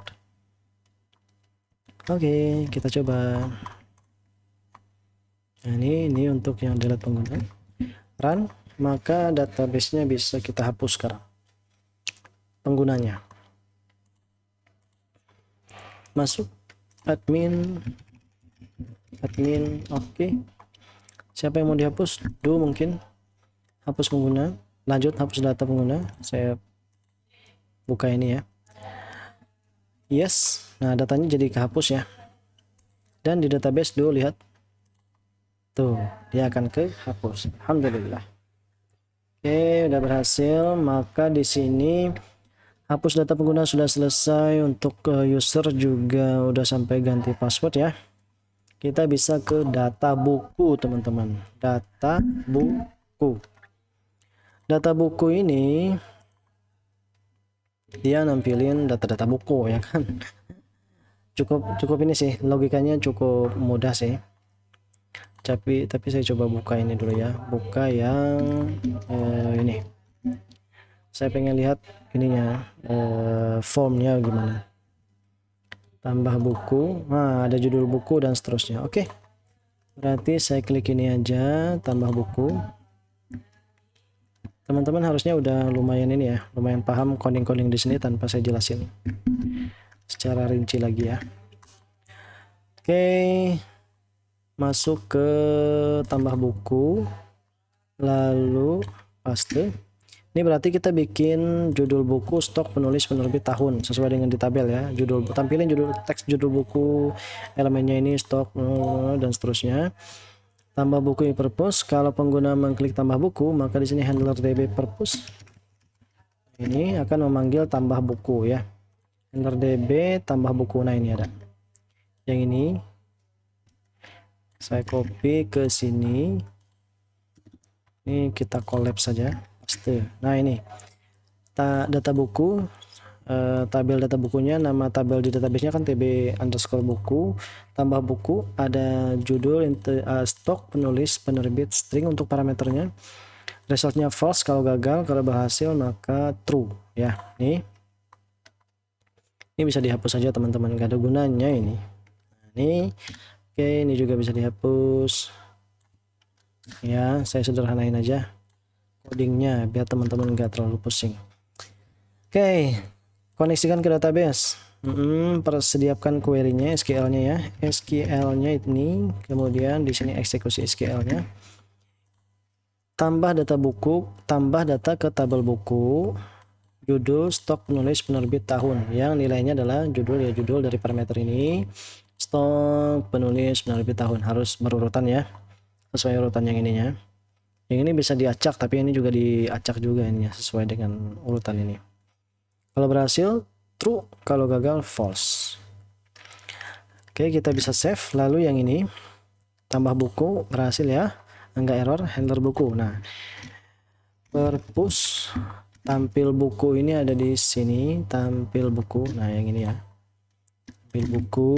Oke, kita coba. Nah, ini untuk yang delete pengguna. Run, maka database-nya bisa kita hapus sekarang. Penggunanya. Masuk admin, oke. Siapa yang mau dihapus? Do mungkin. hapus pengguna, lanjut hapus data pengguna. Saya buka ini ya. Yes, nah datanya jadi kehapus ya. Dan di database dulu lihat, tuh dia akan kehapus. Alhamdulillah. Oke, udah berhasil. Maka di sini hapus data pengguna sudah selesai. Untuk user juga udah sampai ganti password ya. Kita bisa ke data buku teman-teman. Data buku. Data buku ini dia nampilin data-data buku ya kan. Cukup ini sih, logikanya cukup mudah sih. Tapi saya coba buka ini dulu ya. Buka yang ini. Saya pengen lihat ininya, formnya gimana. Tambah buku, nah ada judul buku dan seterusnya. Oke, berarti saya klik ini aja, tambah buku. Teman-teman harusnya udah lumayan ini ya, lumayan paham coding-coding di sini tanpa saya jelasin secara rinci lagi ya. Oke, masuk ke tambah buku, lalu paste. Ini berarti kita bikin judul buku, stok, penulis, penerbit, tahun sesuai dengan di tabel ya. Judul, tampilin judul teks judul buku, elemennya ini stok dan seterusnya. Tambah buku purpose. Kalau pengguna mengklik tambah buku, maka di sini handler db purpose ini akan memanggil tambah buku ya. Handler db tambah buku. Nah ini ada. Yang ini saya copy ke sini. Ini kita collab saja. Nah ini data buku, tabel data bukunya, nama tabel di databasenya kan tb underscore buku, tambah buku, ada judul, stok, penulis, penerbit, string untuk parameternya, resultnya false kalau gagal, kalau berhasil maka true ya. Ini bisa dihapus saja teman-teman, gak ada gunanya ini. Nah, ini oke, ini juga bisa dihapus ya. Saya sederhanain aja codingnya biar teman-teman nggak terlalu pusing. Oke, koneksikan ke database. Persediakan query-nya, SQL-nya ya. SQL-nya ini, kemudian di sini eksekusi SQL-nya. Tambah data buku, tambah data ke tabel buku, judul, stok, penulis, penerbit, tahun. Yang nilainya adalah judul ya, judul dari parameter ini. Stok, penulis, penerbit, tahun. Harus berurutan ya, sesuai urutan yang ininya. Yang ini bisa diacak, tapi ini juga diacak juga ini ya, sesuai dengan urutan ini. Kalau berhasil true, kalau gagal false. Oke, kita bisa save. Lalu yang ini tambah buku berhasil ya, enggak error, handler buku. Nah, purpose tampil buku ini ada di sini, tampil buku. Nah, yang ini ya. Tampil buku.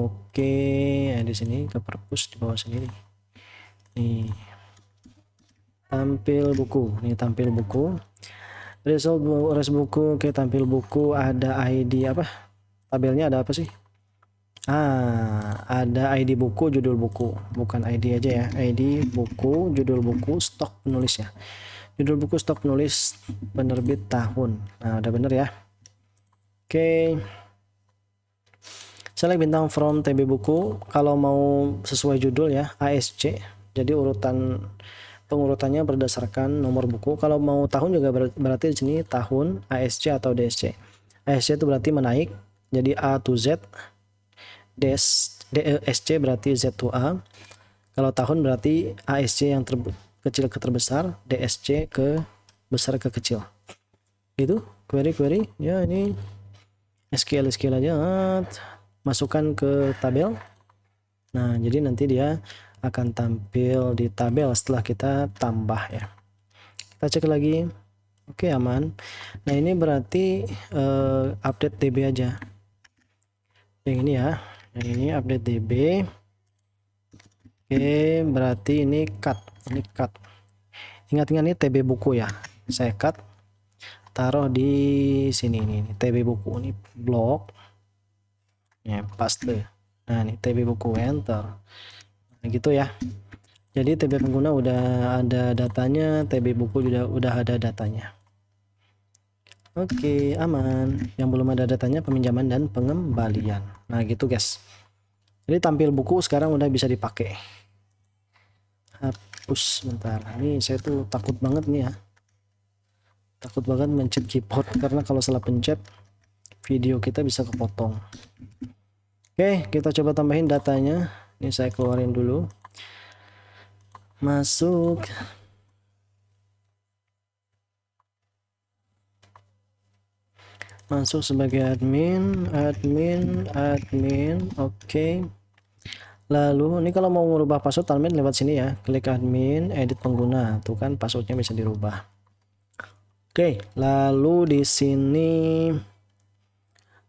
Oke, ada di sini ke purpose di bawah sini nih. Nih. Tampil buku, nih tampil buku, result buku. Oke, tampil buku, ada ID apa, tabelnya ada apa sih, ada ID buku, judul buku, bukan ID aja ya, ID buku, judul buku, stok, penulis ya, judul buku, stok, penulis, penerbit, tahun. Nah udah bener ya. Oke, select bintang from tb buku. Kalau mau sesuai judul ya, ASC, jadi pengurutannya berdasarkan nomor buku. Kalau mau tahun juga berarti di sini tahun, ASC atau DSC. ASC itu berarti menaik, jadi A to Z. DSC berarti Z to A. Kalau tahun berarti ASC yang kecil ke terbesar, DSC ke besar ke kecil. Itu query ya, ini SQL aja, masukkan ke tabel. Nah jadi nanti dia akan tampil di tabel setelah kita tambah ya. Kita cek lagi. Oke, aman. Nah ini berarti update DB aja. Yang ini ya, yang ini update DB. Oke, berarti ini cut. Ingat-ingat ini TB buku ya. Saya cut, taruh di sini nih, TB buku ini blok. Ya, paste. Nah ini TB buku, enter. Nah, gitu ya. Jadi TB pengguna udah ada datanya, TB buku juga udah ada datanya. Oke, aman. Yang belum ada datanya peminjaman dan pengembalian. Nah gitu guys. Jadi tampil buku sekarang udah bisa dipakai. Bentar, ini saya tuh takut banget nih ya, takut banget mencet keyboard karena kalau salah pencet video kita bisa kepotong. Oke, kita coba tambahin datanya. Ini saya keluarin dulu, masuk, sebagai admin. Oke. Lalu ini kalau mau merubah password admin lewat sini ya, klik admin, edit pengguna, tuh kan passwordnya bisa dirubah. Oke, lalu di sini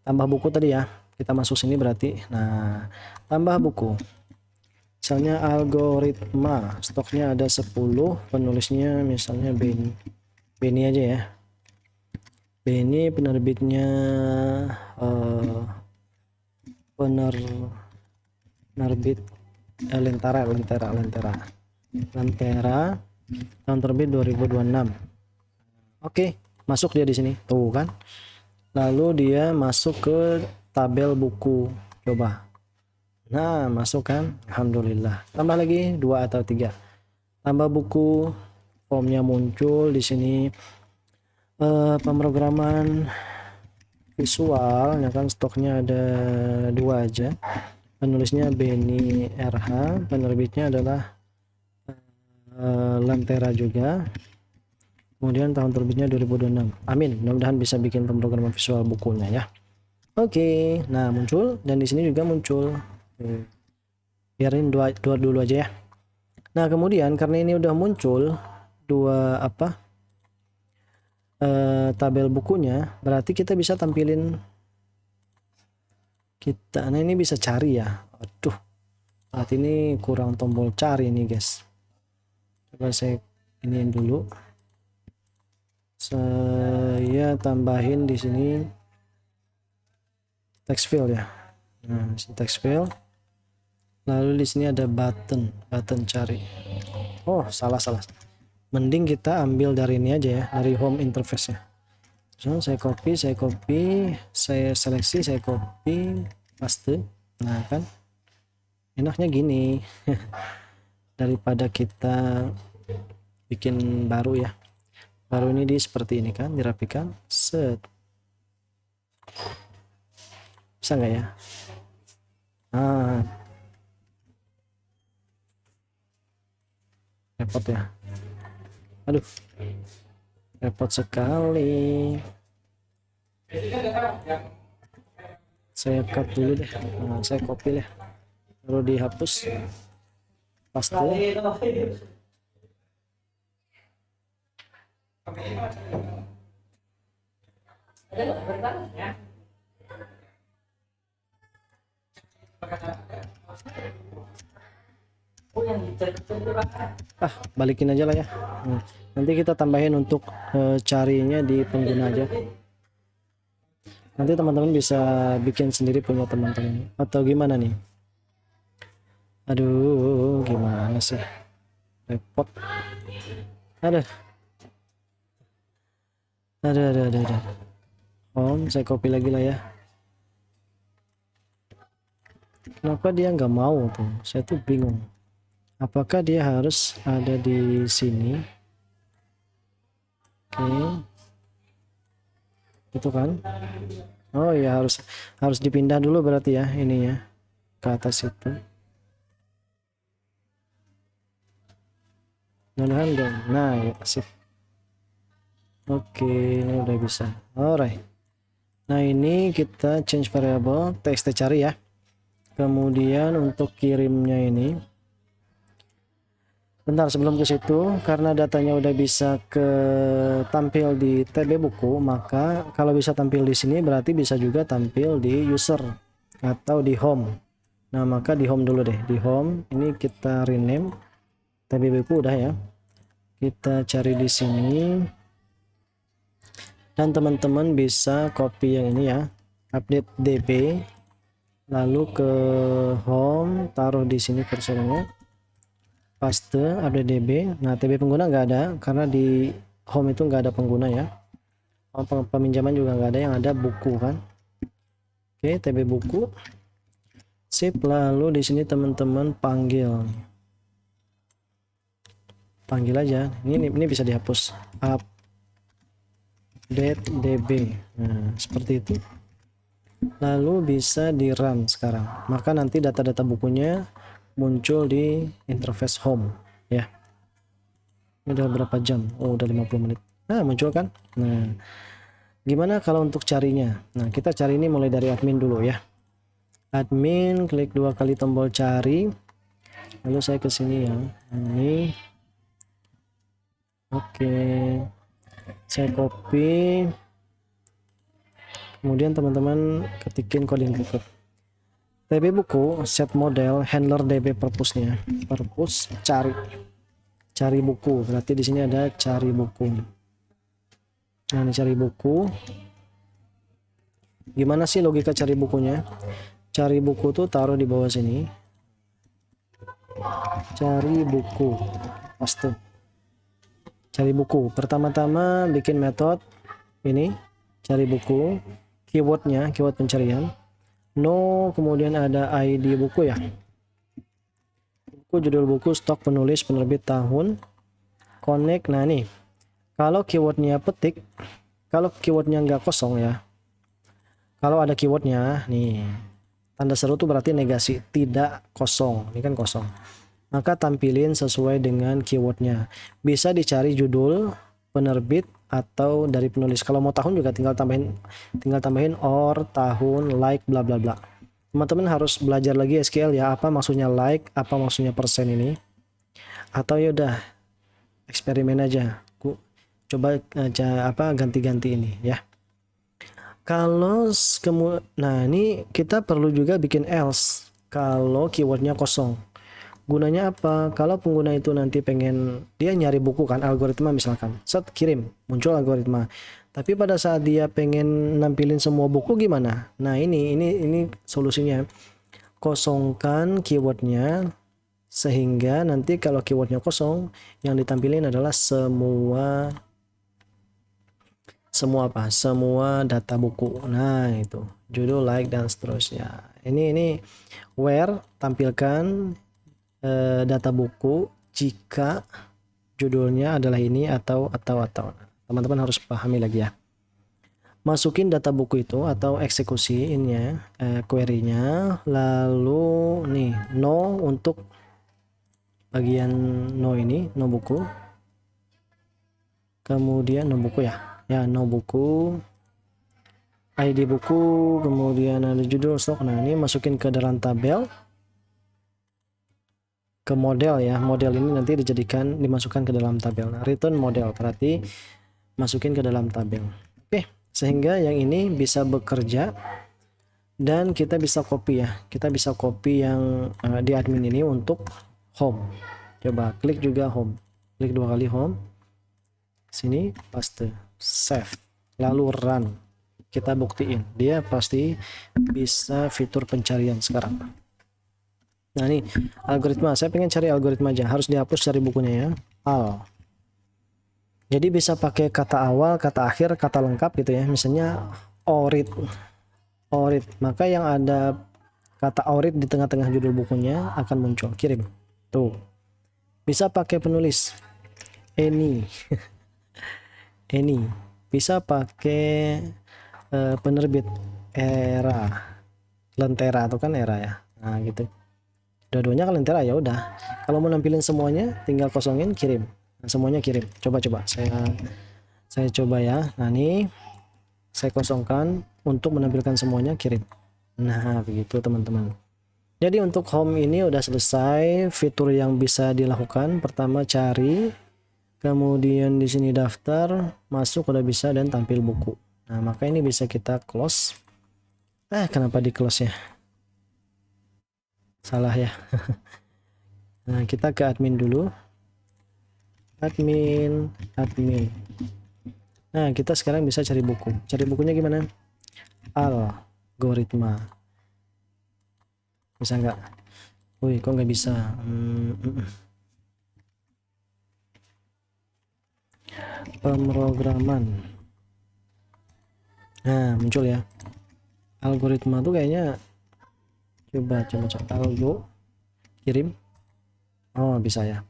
tambah buku tadi ya, kita masuk sini berarti. Nah, tambah buku, misalnya algoritma, stoknya ada 10, penulisnya misalnya Beni aja ya, Beni, penerbitnya penerbit Lentera, tahun terbit 2026. Oke, masuk dia di sini, tuh kan. Lalu dia masuk ke tabel buku, coba. Nah, masuk kan, alhamdulillah. Tambah lagi 2 atau 3, tambah buku, formnya muncul di sini. Pemrograman visual ya kan, stoknya ada 2 aja, penulisnya Beni RH, penerbitnya adalah Lentera juga, kemudian tahun terbitnya 2026. Amin, mudah-mudahan bisa bikin pemrograman visual bukunya ya. Oke, nah muncul, dan di sini juga muncul. Biarin dua dulu aja ya. Nah, kemudian karena ini udah muncul 2 tabel bukunya, berarti kita bisa tampilin nah ini bisa cari ya. Aduh, berarti ini kurang tombol cari nih guys. Coba saya iniin dulu, saya tambahin di sini text field ya. Nah, di sini text field, lalu di sini ada button cari. Oh, salah, mending kita ambil dari ini aja ya, dari home interface ya. So, saya copy, saya seleksi, saya copy, paste. Nah kan enaknya gini daripada kita bikin baru ya. Baru ini seperti ini kan, dirapikan, set. Bisa nggak ya? Nah, repot ya. Aduh, repot sekali. Saya cut dulu deh. Nah, saya copy deh, lalu dihapus, paste. Balikin aja lah ya. Nanti kita tambahin untuk carinya di pengguna aja. Nanti teman-teman bisa bikin sendiri punya teman-teman atau gimana nih. Aduh, gimana sih, repot. Ada saya copy lagi lah ya. Kenapa dia nggak mau tuh, saya tuh bingung. Apakah dia harus ada di sini? Oke, itu kan. Oh ya, harus dipindah dulu berarti ya, ini ya, ke atas itu. Nah ya, sip. Oke, ini udah bisa. Alright. Nah, ini kita change variable txt cari ya. Kemudian untuk kirimnya ini, bentar sebelum ke situ, karena datanya udah bisa tampil di TB buku, maka kalau bisa tampil di sini berarti bisa juga tampil di user atau di home. Nah, maka di home dulu deh. Di home ini kita rename TB buku udah ya. Kita cari di sini. Dan teman-teman bisa copy yang ini ya, update db, lalu ke home, taruh di sini kursornya, paste, update db. Nah, tb pengguna nggak ada karena di home itu nggak ada pengguna ya. Peminjaman juga nggak ada, yang ada buku kan. Oke, tb buku, sip. Lalu di sini teman-teman panggil panggil aja. Ini bisa dihapus. Update DB. Nah, seperti itu. Lalu bisa di run sekarang. Maka nanti data-data bukunya muncul di interface home ya. Ini udah berapa jam? Oh, udah 50 menit. Nah, muncul kan? Nah, gimana kalau untuk carinya? Nah, kita cari ini mulai dari admin dulu ya. Admin, klik 2 kali tombol cari. Lalu saya ke sini ya. Ini. Oke. Saya copy. Kemudian teman-teman ketikin coding berikut. DB buku, set model, handler DB purpose-nya. Purpose cari buku. Berarti di sini ada cari buku. Nah, ini cari buku. Gimana sih logika cari bukunya? Cari buku tuh taruh di bawah sini. Cari buku. Paste. Cari buku. Pertama-tama bikin metode ini, cari buku. Keywordnya, keyword pencarian. No, kemudian ada ID buku ya. Buku, judul buku, stok, penulis, penerbit, tahun. Connect. Nah, nih. Kalau keywordnya petik, kalau keywordnya nggak kosong ya. Kalau ada keywordnya, nih. Tanda seru tuh berarti negasi, tidak kosong. Ini kan kosong. Maka tampilin sesuai dengan keywordnya. Bisa dicari judul, penerbit, atau dari penulis. Kalau mau tahun juga tinggal tambahin or, tahun, like, bla bla bla. Teman-teman harus belajar lagi SQL ya, apa maksudnya like, apa maksudnya persen ini. Atau ya udah eksperimen aja. Coba ganti-ganti ini ya. Nah ini kita perlu juga bikin else kalau keywordnya kosong. Gunanya apa? Kalau pengguna itu nanti pengen dia nyari buku kan, algoritma misalkan, set kirim, muncul algoritma. Tapi pada saat dia pengen nampilin semua buku gimana? Nah ini solusinya. Kosongkan keywordnya sehingga nanti kalau keywordnya kosong, yang ditampilin adalah semua data buku. Nah itu judul, like, dan seterusnya. Ini where tampilkan data buku jika judulnya adalah ini atau teman-teman harus pahami lagi ya. Masukin data buku itu atau eksekusi ininya, query-nya. Lalu nih no untuk bagian no ini, no buku. Kemudian no buku ya no buku, ID buku, kemudian ada judul, stok. Nah ini masukin ke dalam tabel, ke model ya. Model ini nanti dimasukkan ke dalam tabel. Nah, return model berarti masukin ke dalam tabel. Oke, sehingga yang ini bisa bekerja dan kita bisa copy ya. Kita bisa copy yang di admin ini untuk home. Coba klik juga home. Klik 2 kali home. Sini paste, save, lalu run. Kita buktiin dia pasti bisa fitur pencarian sekarang. Nah ini algoritma, saya pengen cari algoritma aja, harus dihapus cari bukunya ya. Jadi bisa pakai kata awal, kata akhir, kata lengkap gitu ya. Misalnya orit, maka yang ada kata orit di tengah-tengah judul bukunya akan muncul, kirim. Tuh. Bisa pakai penulis, any. Any. Bisa pakai penerbit, era, lentera, atau kan era ya. Nah gitu. Dua-duanya kan lentera, ya udah. Kalau mau nampilin semuanya tinggal kosongin, kirim. Nah, semuanya kirim. Coba saya coba ya. Nah ini saya kosongkan untuk menampilkan semuanya, kirim. Nah begitu teman-teman. Jadi untuk home ini udah selesai. Fitur yang bisa dilakukan pertama cari, kemudian di sini daftar, masuk udah bisa, dan tampil buku. Nah maka ini bisa kita close. Kenapa di close ya? Salah ya. Nah kita ke admin dulu, admin. Nah kita sekarang bisa cari buku. Cari bukunya gimana? Algoritma. Bisa nggak? Wih kok nggak bisa? Pemrograman. Nah muncul ya. Algoritma tuh kayaknya, coba algo, kirim. Oh bisa ya.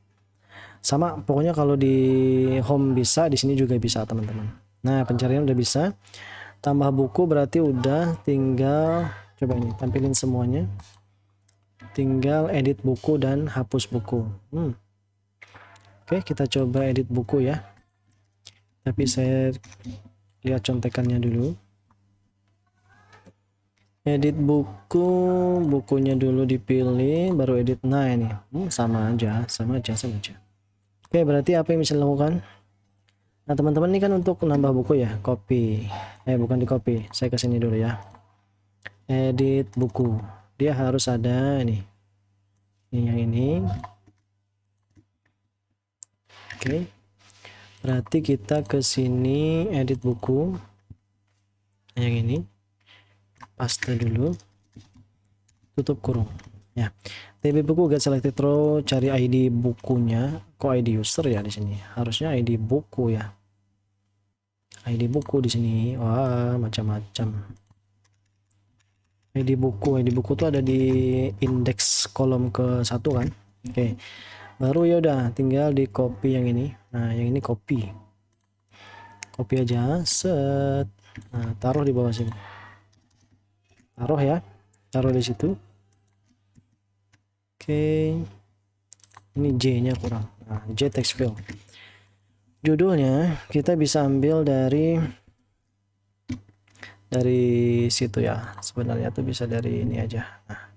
Sama pokoknya kalau di home bisa, di sini juga bisa teman-teman. Nah, pencarian udah bisa. Tambah buku berarti udah, tinggal coba ini tampilin semuanya. Tinggal edit buku dan hapus buku. Oke, kita coba edit buku ya. Tapi saya lihat contekannya dulu. Edit buku, bukunya dulu dipilih, baru edit. Nah ini, sama aja. Oke, berarti apa yang bisa dilakukan? Nah teman-teman, ini kan untuk nambah buku ya, copy. Bukan di copy, saya ke sini dulu ya. Edit buku, dia harus ada ini yang ini. Oke, berarti kita ke sini edit buku yang ini, paste dulu, tutup kurung ya. TB buku get selected row, cari ID bukunya. Kok ID user ya di sini? Harusnya ID buku ya. ID buku di sini. Wah, macam-macam. ID buku tuh ada di indeks kolom ke 1 kan. Oke. Baru ya udah tinggal di copy yang ini. Nah, yang ini copy. Copy aja, set. Nah, taruh di bawah sini. Taruh ya. Taruh di situ. Oke. Ini J-nya kurang. Nah, J text field. Judulnya kita bisa ambil dari situ ya. Sebenarnya tuh bisa dari ini aja. Nah,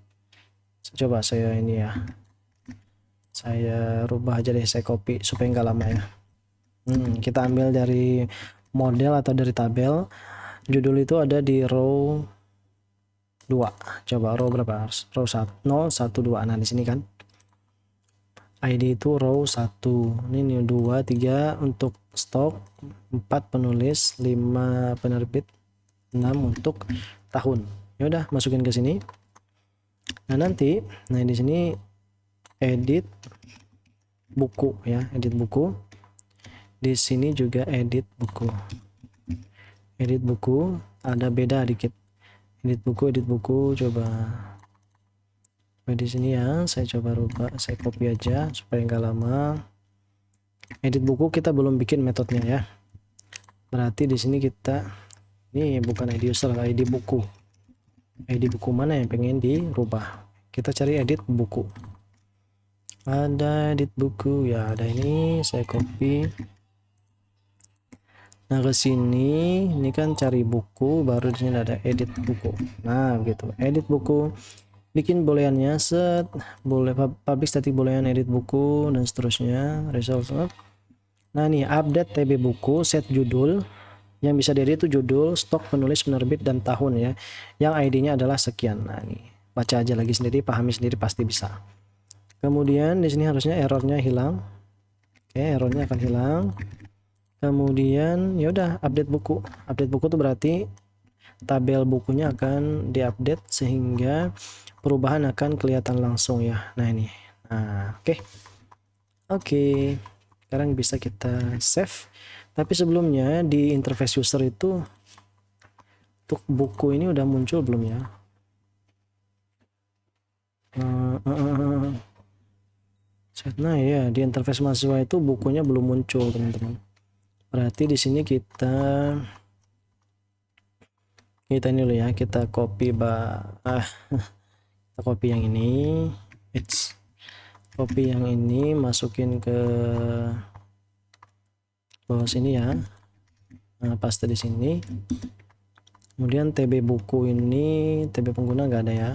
coba saya ini ya. Saya rubah aja deh, saya copy supaya nggak lama ya. Kita ambil dari model atau dari tabel. Judul itu ada di row 2. Coba row berapa? Row 1, 0, 1, 2. Nah, di sini kan. ID itu row 1. Ini 2, 3 untuk stok, 4 penulis, 5 penerbit, 6 untuk tahun. Ya udah, masukin ke sini. Nah, nanti di sini edit buku ya, edit buku. Di sini juga edit buku. Edit buku ada beda dikit. Edit buku coba di sini ya, saya coba rubah, saya copy aja supaya nggak lama. Edit buku kita belum bikin metodenya ya. Berarti di sini kita ini bukan ID user, ID buku. ID buku mana yang pengen dirubah? Kita cari edit buku. Ada edit buku ya, ada ini, saya copy. Nah, ke sini ini kan cari buku, baru di sini ada edit buku. Nah, gitu. Edit buku. Bikin booleannya, set, boleh public static boolean, edit buku dan seterusnya, result. Nah, nih update TB buku, set judul. Yang bisa diedit itu judul, stok, penulis, penerbit, dan tahun ya. Yang ID-nya adalah sekian. Nah, nih baca aja lagi sendiri, pahami sendiri, pasti bisa. Kemudian di sini harusnya errornya hilang. Oke, errornya akan hilang. Kemudian ya udah update buku. Update buku itu berarti tabel bukunya akan diupdate sehingga perubahan akan kelihatan langsung ya. Nah, ini. Nah, oke. Sekarang bisa kita save. Tapi sebelumnya di interface user itu untuk buku ini udah muncul belum ya? Nah ya, di interface mahasiswa itu bukunya belum muncul teman-teman. Berarti di sini kita ini dulu ya, kita copy kita copy yang ini, copy yang ini, masukin ke bawah sini ya. Nah, paste di sini. Kemudian TB buku ini, TB pengguna nggak ada ya.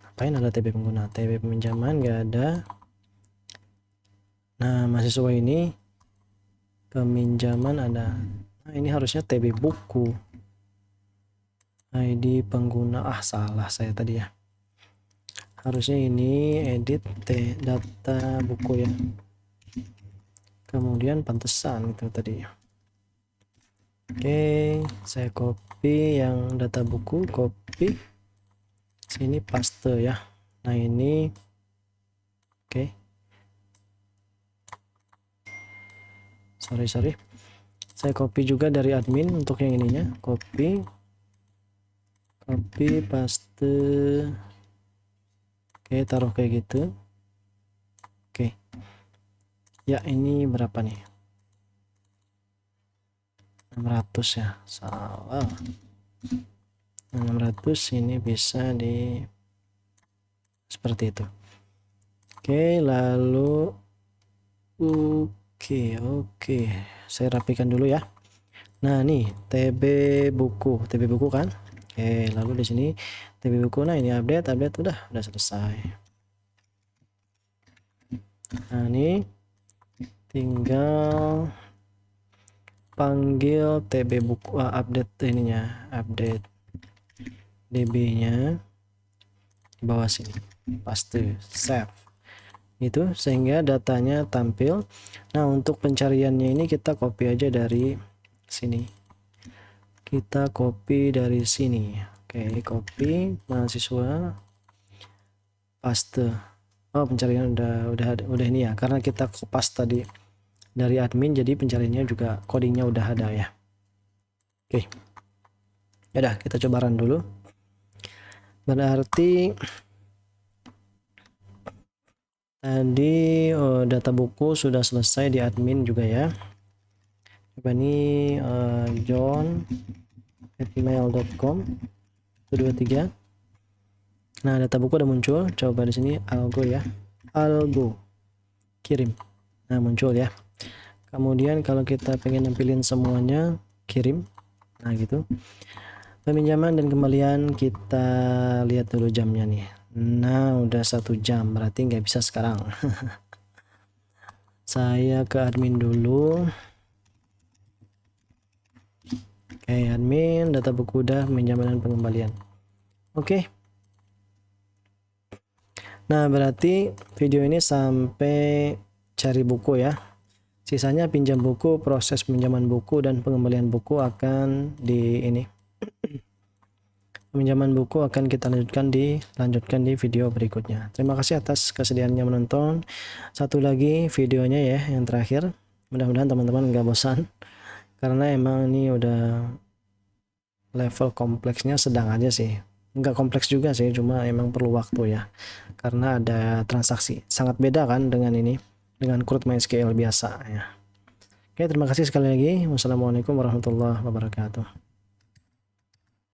Ngapain ada TB pengguna? TB peminjaman nggak ada. Nah, mahasiswa ini peminjaman ada. Nah, ini harusnya TB buku. ID pengguna, salah saya tadi ya. Harusnya ini edit data buku ya. Kemudian pantesan itu tadi. Oke, saya copy yang data buku, copy. Sini paste ya. Nah, ini oke. Sorry. Saya copy juga dari admin untuk yang ininya, copy paste. Oke, taruh kayak gitu. Oke. Ya, ini berapa nih? 600 ya. Salah. 600 ini bisa di seperti itu. Oke, lalu oke. Saya rapikan dulu ya. Nah, nih TB buku kan? Oke, lalu di sini TB buku. Nah, ini update udah selesai. Nah, ini tinggal panggil TB buku update ininya, update DB-nya di bawah sini. Paste, save. Itu sehingga datanya tampil. Nah, untuk pencariannya ini kita copy aja dari sini. Kita copy dari sini. Oke, copy mahasiswa, paste. Oh, pencarian udah ini ya, karena kita kopas tadi dari admin, jadi pencariannya juga codingnya udah ada ya. Oke, udah kita coba run dulu. Berarti tadi data buku sudah selesai di admin juga ya. Coba nih john@gmail.com 123. Nah, data buku udah muncul. Coba di sini algo ya, algo kirim. Nah, muncul ya. Kemudian kalau kita pengen nampilin semuanya, kirim. Nah, gitu. Peminjaman dan kembalian kita lihat dulu jamnya nih. Nah, udah 1 jam, berarti nggak bisa sekarang. Saya ke admin dulu. Oke, admin, data buku udah, peminjaman dan pengembalian. Oke. Nah, berarti video ini sampai cari buku ya. Sisanya pinjam buku, proses pinjaman buku dan pengembalian buku akan di ini. Peminjaman buku akan kita lanjutkan di video berikutnya. Terima kasih atas kesediaannya menonton. Satu lagi videonya ya, yang terakhir. Mudah-mudahan teman-teman nggak bosan. Karena emang ini udah level kompleksnya sedang aja sih. Nggak kompleks juga sih, cuma emang perlu waktu ya. Karena ada transaksi. Sangat beda kan dengan ini, dengan CRUD MySQL biasa ya. Oke, terima kasih sekali lagi. Wassalamualaikum warahmatullahi wabarakatuh.